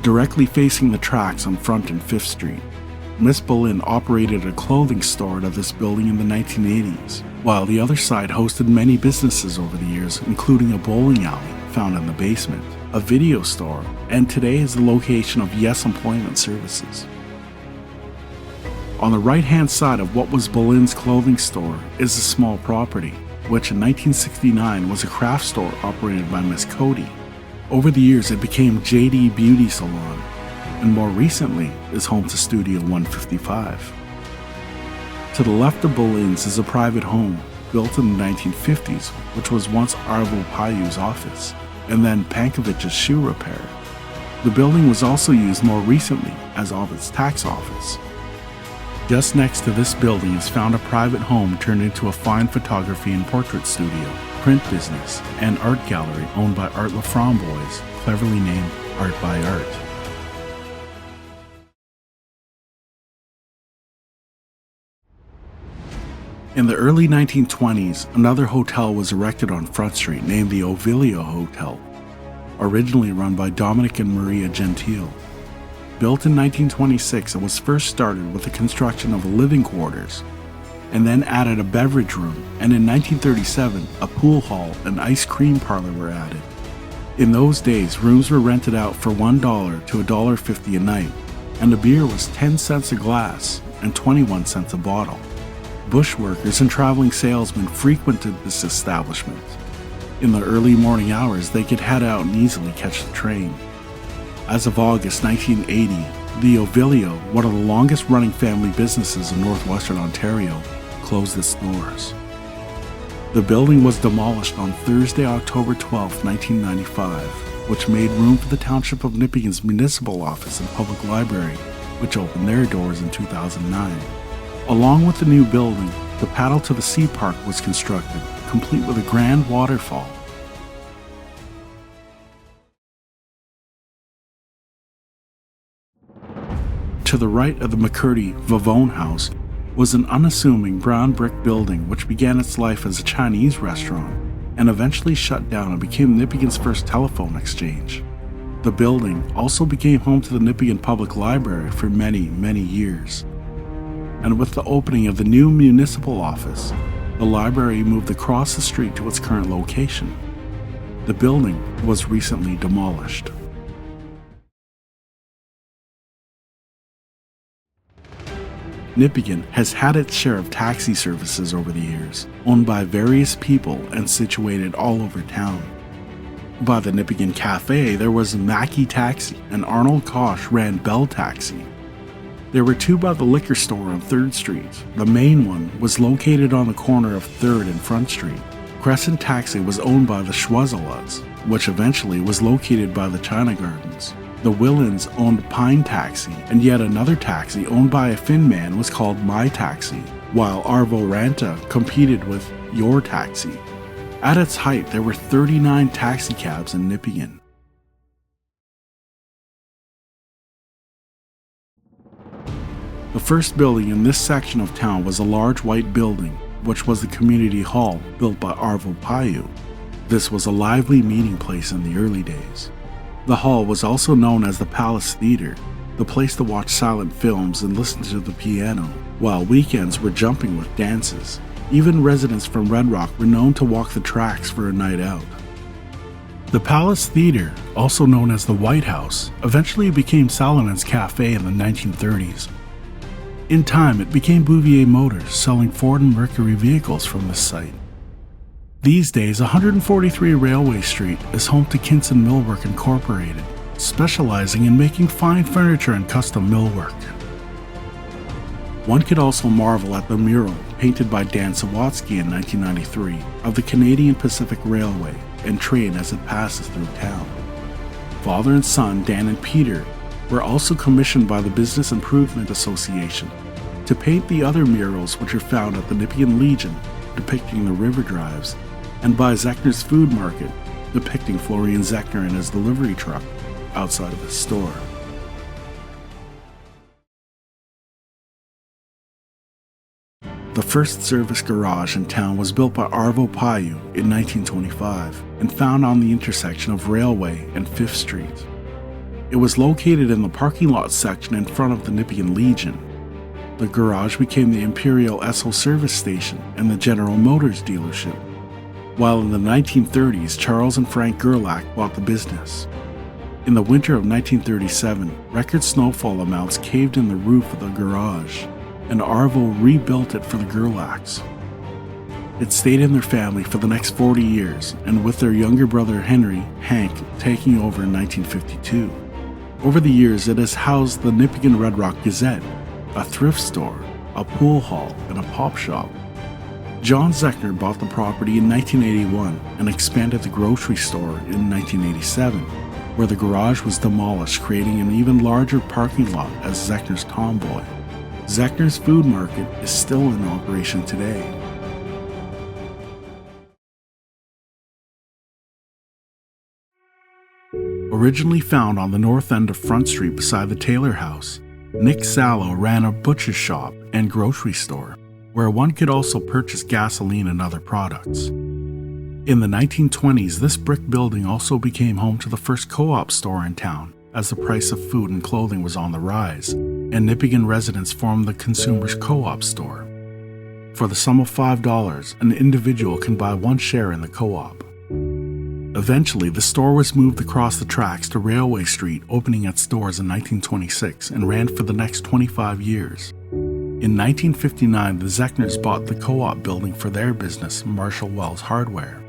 Directly facing the tracks on Front and 5th Street, Miss Boleyn operated a clothing store out of this building in the 1980s, while the other side hosted many businesses over the years, including a bowling alley found in the basement, a video store, and today is the location of Yes Employment Services. On the right-hand side of what was Boleyn's clothing store is a small property, which in 1969 was a craft store operated by Miss Cody. Over the years, it became JD Beauty Salon, and more recently is home to Studio 155. To the left of Boleyn's is a private home built in the 1950s, which was once Arvo Payu's office, and then Pankovich's shoe repair. The building was also used more recently as Ovid's tax office. Just next to this building is found a private home turned into a fine photography and portrait studio, print business, and art gallery owned by Art Laframboise, cleverly named Art by Art. In the early 1920s, another hotel was erected on Front Street named the Ovilio Hotel, originally run by Dominic and Maria Gentile. Built in 1926, it was first started with the construction of living quarters, and then added a beverage room, and in 1937, a pool hall and ice cream parlor were added. In those days, rooms were rented out for $1 to $1.50 a night, and the beer was 10 cents a glass and 21 cents a bottle. Bushworkers and traveling salesmen frequented this establishment. In the early morning hours, they could head out and easily catch the train. As of August 1980, the Ovilio, one of the longest-running family businesses in northwestern Ontario, closed its doors. The building was demolished on Thursday, October 12, 1995, which made room for the Township of Nipigon's Municipal Office and Public Library, which opened their doors in 2009. Along with the new building, the paddle to the sea park was constructed, complete with a grand waterfall. To the right of the McCurdy Vavone House was an unassuming brown brick building which began its life as a Chinese restaurant and eventually shut down and became Nipigon's first telephone exchange. The building also became home to the Nipigon Public Library for many, many years. And with the opening of the new Municipal office, the library moved across the street to its current location. The building was recently demolished. Nipigon has had its share of taxi services over the years, owned by various people and situated all over town. By the Nipigon Cafe, there was Mackie Taxi, and Arnold Kosh ran Bell Taxi. There were two by the liquor store on 3rd Street. The main one was located on the corner of 3rd and Front Street. Crescent Taxi was owned by the Schwazelas, which eventually was located by the China Gardens. The Willans owned Pine Taxi, and yet another taxi owned by a Finn man was called My Taxi, while Arvo Ranta competed with Your Taxi. At its height, there were 39 taxi cabs in Nipigon. The first building in this section of town was a large white building, which was the community hall built by Arvo Payu. This was a lively meeting place in the early days. The hall was also known as the Palace Theatre, the place to watch silent films and listen to the piano, while weekends were jumping with dances. Even residents from Red Rock were known to walk the tracks for a night out. The Palace Theatre, also known as the White House, eventually became Salonin's Cafe in the 1930s. In time, it became Bouvier Motors, selling Ford and Mercury vehicles from this site. These days, 143 Railway Street is home to Kinson Millwork Incorporated, specializing in making fine furniture and custom millwork. One could also marvel at the mural painted by Dan Sawatsky in 1993 of the Canadian Pacific Railway and train as it passes through town. Father and son, Dan and Peter, were also commissioned by the Business Improvement Association to paint the other murals which are found at the Nipigon Legion depicting the river drives, and by Zechner's Food Market depicting Florian Zechner in his delivery truck outside of his store. The first service garage in town was built by Arvo Payu in 1925 and found on the intersection of Railway and 5th Street. It was located in the parking lot section in front of the Nipigon Legion. The garage became the Imperial Esso service station and the General Motors dealership, while in the 1930s Charles and Frank Gerlach bought the business. In the winter of 1937, record snowfall amounts caved in the roof of the garage, and Arvo rebuilt it for the Gerlachs. It stayed in their family for the next 40 years, and with their younger brother Henry, Hank, taking over in 1952. Over the years, it has housed the Nipigon Red Rock Gazette, a thrift store, a pool hall, and a pop shop. John Zechner bought the property in 1981 and expanded the grocery store in 1987, where the garage was demolished, creating an even larger parking lot as Zechner's Tomboy. Zechner's Food Market is still in operation today. Originally found on the north end of Front Street beside the Taylor House, Nick Sallow ran a butcher shop and grocery store, where one could also purchase gasoline and other products. In the 1920s, this brick building also became home to the first co-op store in town, as the price of food and clothing was on the rise, and Nipigon residents formed the Consumers Co-op store. For the sum of $5, an individual can buy one share in the co-op. Eventually, the store was moved across the tracks to Railway Street, opening its doors in 1926 and ran for the next 25 years. In 1959, the Zechners bought the co-op building for their business, Marshall Wells Hardware.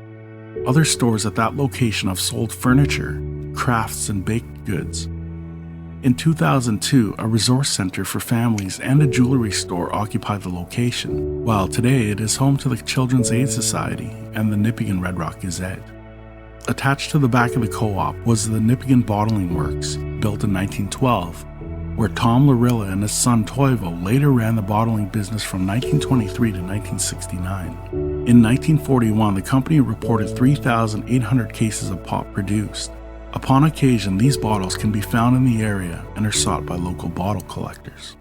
Other stores at that location have sold furniture, crafts, and baked goods. In 2002, a resource center for families and a jewelry store occupied the location, while today it is home to the Children's Aid Society and the Nipigon Red Rock Gazette. Attached to the back of the co-op was the Nipigon Bottling Works, built in 1912, where Tom Larilla and his son Toivo later ran the bottling business from 1923 to 1969. In 1941, the company reported 3,800 cases of pop produced. Upon occasion, these bottles can be found in the area and are sought by local bottle collectors.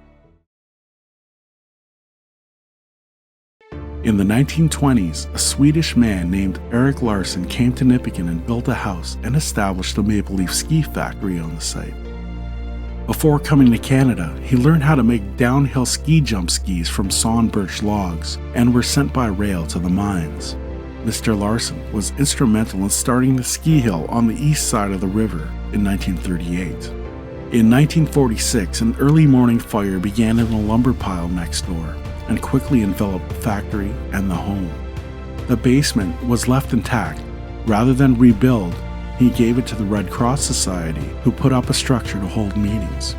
In the 1920s, a Swedish man named Erik Larsson came to Nipigon and built a house and established a Maple Leaf ski factory on the site. Before coming to Canada, he learned how to make downhill ski jump skis from sawn birch logs and were sent by rail to the mines. Mr. Larsson was instrumental in starting the ski hill on the east side of the river in 1938. In 1946, an early morning fire began in the lumber pile next door and quickly enveloped the factory and the home. The basement was left intact. Rather than rebuild, he gave it to the Red Cross Society, who put up a structure to hold meetings.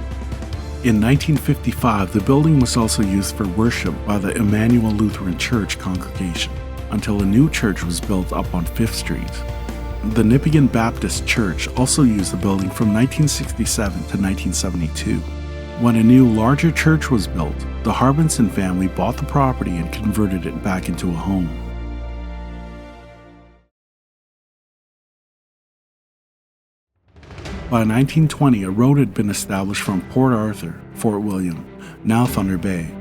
In 1955, the building was also used for worship by the Emmanuel Lutheran Church congregation, until a new church was built up on 5th Street. The Nipigon Baptist Church also used the building from 1967 to 1972. When a new, larger church was built, the Harbinson family bought the property and converted it back into a home. By 1920, a road had been established from Port Arthur, Fort William, now Thunder Bay,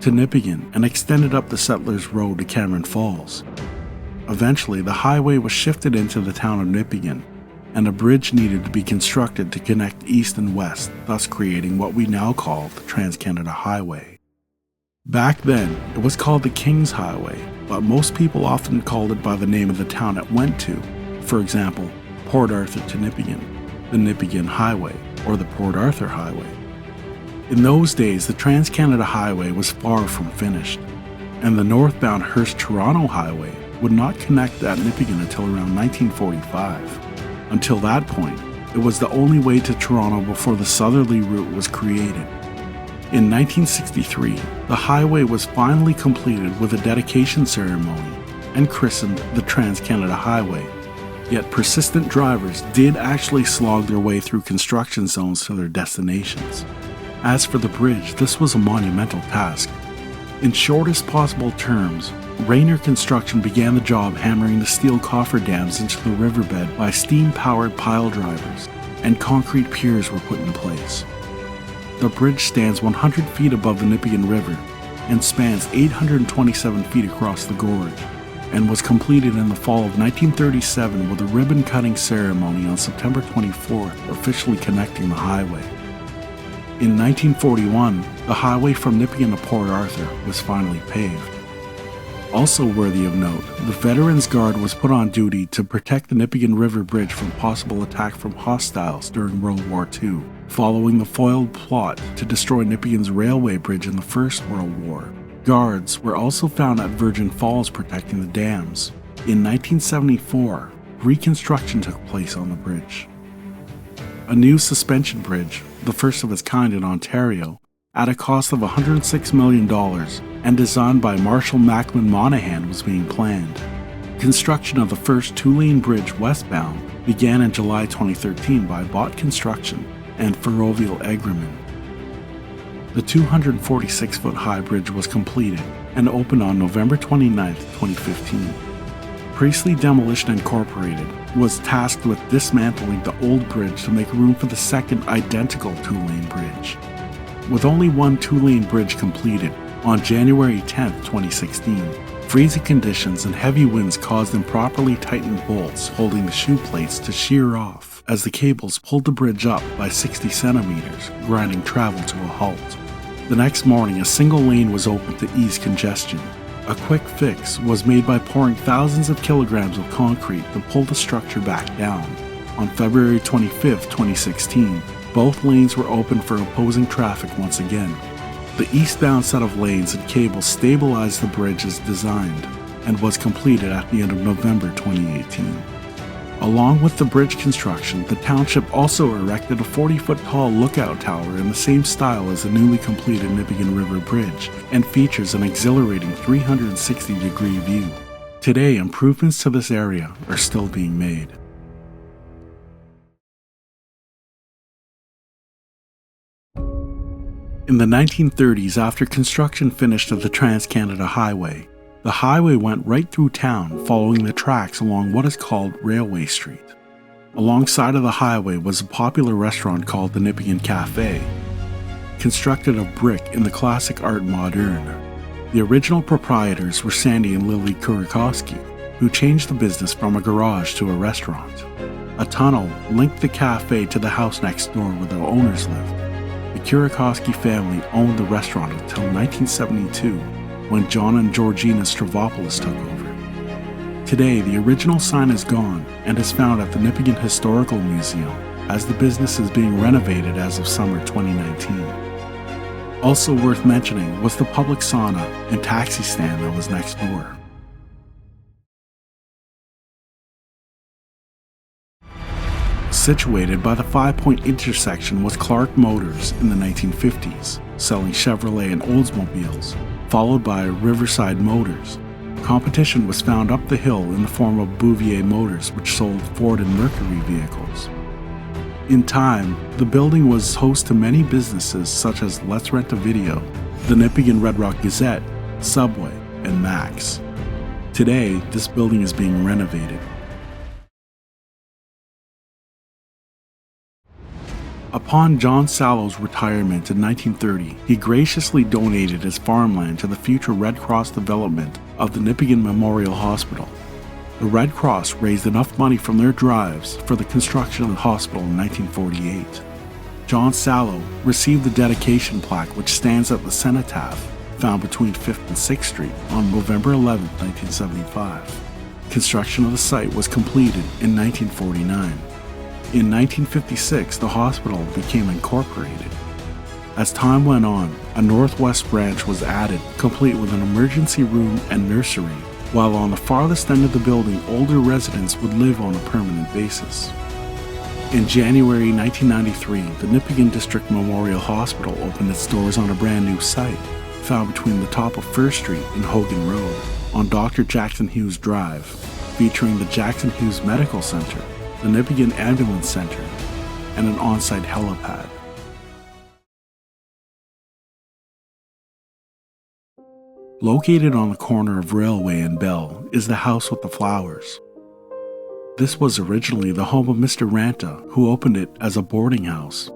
to Nipigon and extended up the Settlers Road to Cameron Falls. Eventually, the highway was shifted into the town of Nipigon, and a bridge needed to be constructed to connect east and west, thus creating what we now call the Trans-Canada Highway. Back then, it was called the King's Highway, but most people often called it by the name of the town it went to. For example, Port Arthur to Nipigon, the Nipigon Highway, or the Port Arthur Highway. In those days, the Trans-Canada Highway was far from finished, and the northbound Hearst-Toronto Highway would not connect at Nipigon until around 1945. Until that point, it was the only way to Toronto before the southerly route was created. In 1963, the highway was finally completed with a dedication ceremony and christened the Trans-Canada Highway. Yet persistent drivers did actually slog their way through construction zones to their destinations. As for the bridge, this was a monumental task. In shortest possible terms, Rainer Construction began the job hammering the steel cofferdams into the riverbed by steam-powered pile drivers, and concrete piers were put in place. The bridge stands 100 feet above the Nipigon River and spans 827 feet across the gorge, and was completed in the fall of 1937 with a ribbon-cutting ceremony on September 24th, officially connecting the highway. In 1941, the highway from Nipigon to Port Arthur was finally paved. Also worthy of note, the Veterans Guard was put on duty to protect the Nipigon River Bridge from possible attack from hostiles during World War II, following the foiled plot to destroy Nipigon's railway bridge in the First World War. Guards were also found at Virgin Falls protecting the dams. In 1974, reconstruction took place on the bridge. A new suspension bridge, the first of its kind in Ontario, at a cost of $106 million and designed by Marshall Macklin Monahan, was being planned. Construction of the first two-lane bridge westbound began in July 2013 by Bott Construction and Ferrovial Egremont. The 246-foot high bridge was completed and opened on November 29, 2015. Priestley Demolition Incorporated was tasked with dismantling the old bridge to make room for the second identical two-lane bridge. With only one two-lane bridge completed, on January 10, 2016, freezing conditions and heavy winds caused improperly tightened bolts holding the shoe plates to shear off as the cables pulled the bridge up by 60 centimeters, grinding travel to a halt. The next morning, a single lane was opened to ease congestion. A quick fix was made by pouring thousands of kilograms of concrete to pull the structure back down. On February 25, 2016, both lanes were open for opposing traffic once again. The eastbound set of lanes and cables stabilized the bridge as designed and was completed at the end of November 2018. Along with the bridge construction, the township also erected a 40-foot tall lookout tower in the same style as the newly completed Nipigon River Bridge and features an exhilarating 360-degree view. Today, improvements to this area are still being made. In the 1930s, after construction finished of the Trans-Canada Highway, the highway went right through town, following the tracks along what is called Railway Street. Alongside of the highway was a popular restaurant called the Nipigon Café, constructed of brick in the classic art moderne. The original proprietors were Sandy and Lily Kurakowski, who changed the business from a garage to a restaurant. A tunnel linked the cafe to the house next door where the owners lived. The Kurakowski family owned the restaurant until 1972, when John and Georgina Stravopoulos took over. Today, the original sign is gone and is found at the Nipigon Historical Museum, as the business is being renovated as of summer 2019. Also worth mentioning was the public sauna and taxi stand that was next door. Situated by the 5-point intersection was Clark Motors in the 1950s, selling Chevrolet and Oldsmobiles, followed by Riverside Motors. Competition was found up the hill in the form of Bouvier Motors, which sold Ford and Mercury vehicles. In time, the building was host to many businesses such as Let's Rent a Video, the Nipigon Red Rock Gazette, Subway, and Max. Today, this building is being renovated. Upon John Sallow's retirement in 1930, he graciously donated his farmland to the future Red Cross development of the Nipigon Memorial Hospital. The Red Cross raised enough money from their drives for the construction of the hospital in 1948. John Sallow received the dedication plaque which stands at the cenotaph found between 5th and 6th Street on November 11, 1975. Construction of the site was completed in 1949. In 1956, the hospital became incorporated. As time went on, a northwest branch was added, complete with an emergency room and nursery, while on the farthest end of the building, older residents would live on a permanent basis. In January 1993, the Nipigon District Memorial Hospital opened its doors on a brand new site, found between the top of 1st Street and Hogan Road, on Dr. Jackson Hughes Drive, featuring the Jackson Hughes Medical Center, the Nipigon Ambulance Center, and an on-site helipad. Located on the corner of Railway and Bell is the House with the Flowers. This was originally the home of Mr. Ranta, who opened it as a boarding house.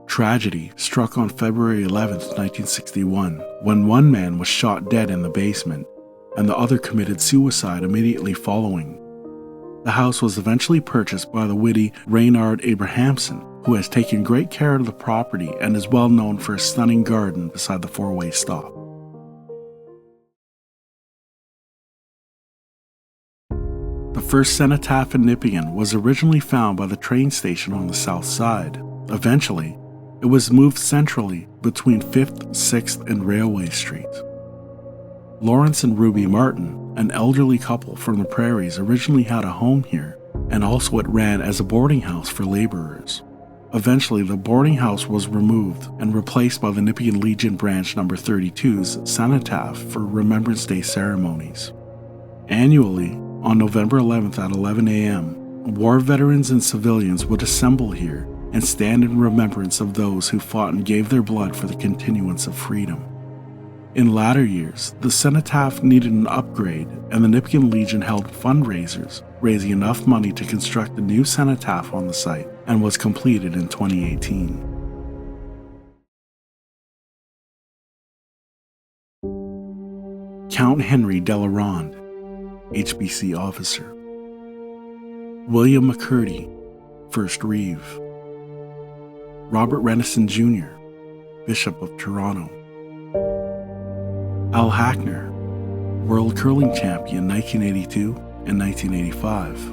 Tragedy struck on February 11, 1961, when one man was shot dead in the basement, and the other committed suicide immediately following. The house was eventually purchased by the witty Reynard Abrahamson, who has taken great care of the property and is well known for a stunning garden beside the four-way stop. The first cenotaph in Nipigon was originally found by the train station on the south side. Eventually, it was moved centrally between 5th, 6th, and Railway Street. Lawrence and Ruby Martin, an elderly couple from the prairies, originally had a home here, and also it ran as a boarding house for laborers. Eventually, the boarding house was removed and replaced by the Nipigon Legion Branch No. 32's cenotaph for Remembrance Day ceremonies. Annually, on November 11th at 11 a.m., war veterans and civilians would assemble here and stand in remembrance of those who fought and gave their blood for the continuance of freedom. In latter years, the cenotaph needed an upgrade, and the Nipigon Legion held fundraisers, raising enough money to construct a new cenotaph on the site, and was completed in 2018. Count Henry Delarond, HBC officer. William McCurdy, 1st Reeve. Robert Renison Jr., Bishop of Toronto. Al Hackner, World Curling Champion 1982 and 1985.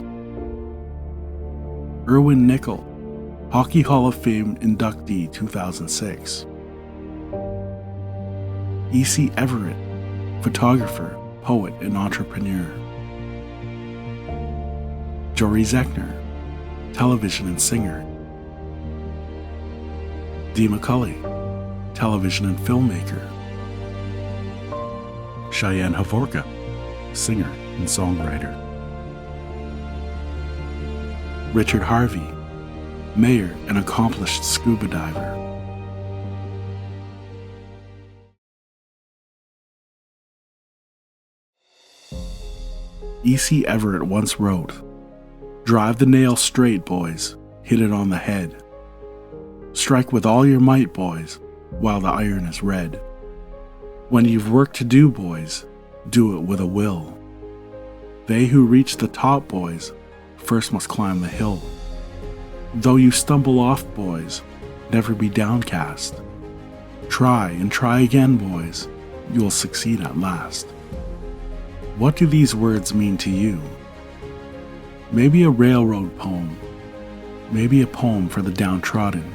Erwin Nickel, Hockey Hall of Fame inductee 2006. E.C. Everett, photographer, poet, and entrepreneur. Jory Zechner, television and singer. Dee McCullay, television and filmmaker. Cheyenne Havorka, singer and songwriter. Richard Harvey, mayor and accomplished scuba diver. E.C. Everett once wrote, "Drive the nail straight, boys, hit it on the head. Strike with all your might, boys, while the iron is red. When you've work to do, boys, do it with a will. They who reach the top, boys, first must climb the hill. Though you stumble off, boys, never be downcast. Try and try again, boys, you'll succeed at last. What do these words mean to you? Maybe a railroad poem, maybe a poem for the downtrodden,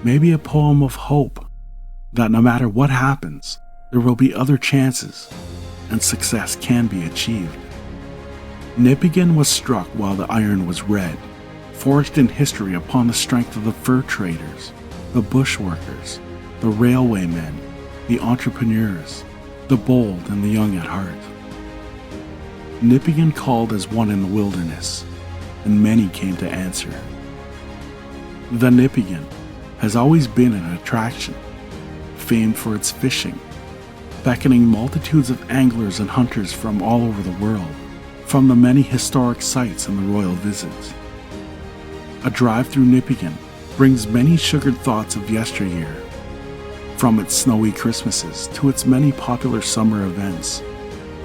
maybe a poem of hope that no matter what happens, there will be other chances and success can be achieved. Nipigon was struck while the iron was red, forged in history upon the strength of the fur traders, the bushworkers, the railwaymen, the entrepreneurs, the bold and the young at heart. Nipigon called as one in the wilderness, and many came to answer. The Nipigon has always been an attraction, famed for its fishing, beckoning multitudes of anglers and hunters from all over the world, from the many historic sites and the royal visits. A drive through Nipigon brings many sugared thoughts of yesteryear, from its snowy Christmases to its many popular summer events.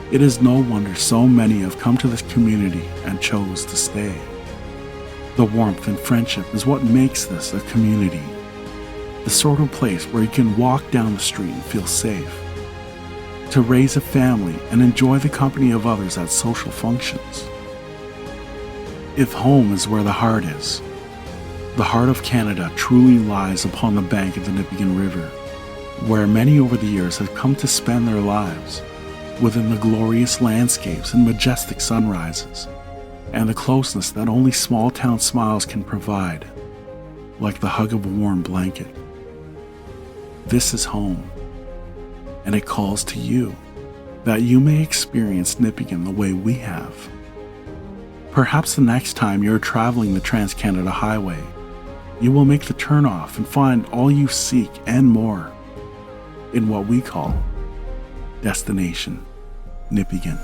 It is no wonder so many have come to this community and chose to stay. The warmth and friendship is what makes this a community, the sort of place where you can walk down the street and feel safe, to raise a family and enjoy the company of others at social functions. If home is where the heart is, the heart of Canada truly lies upon the bank of the Nipigon River, where many over the years have come to spend their lives, within the glorious landscapes and majestic sunrises, and the closeness that only small town smiles can provide, like the hug of a warm blanket. This is home, and it calls to you, that you may experience Nipigon the way we have. Perhaps the next time you're traveling the Trans-Canada Highway, you will make the turnoff and find all you seek and more in what we call Destination Nipigon.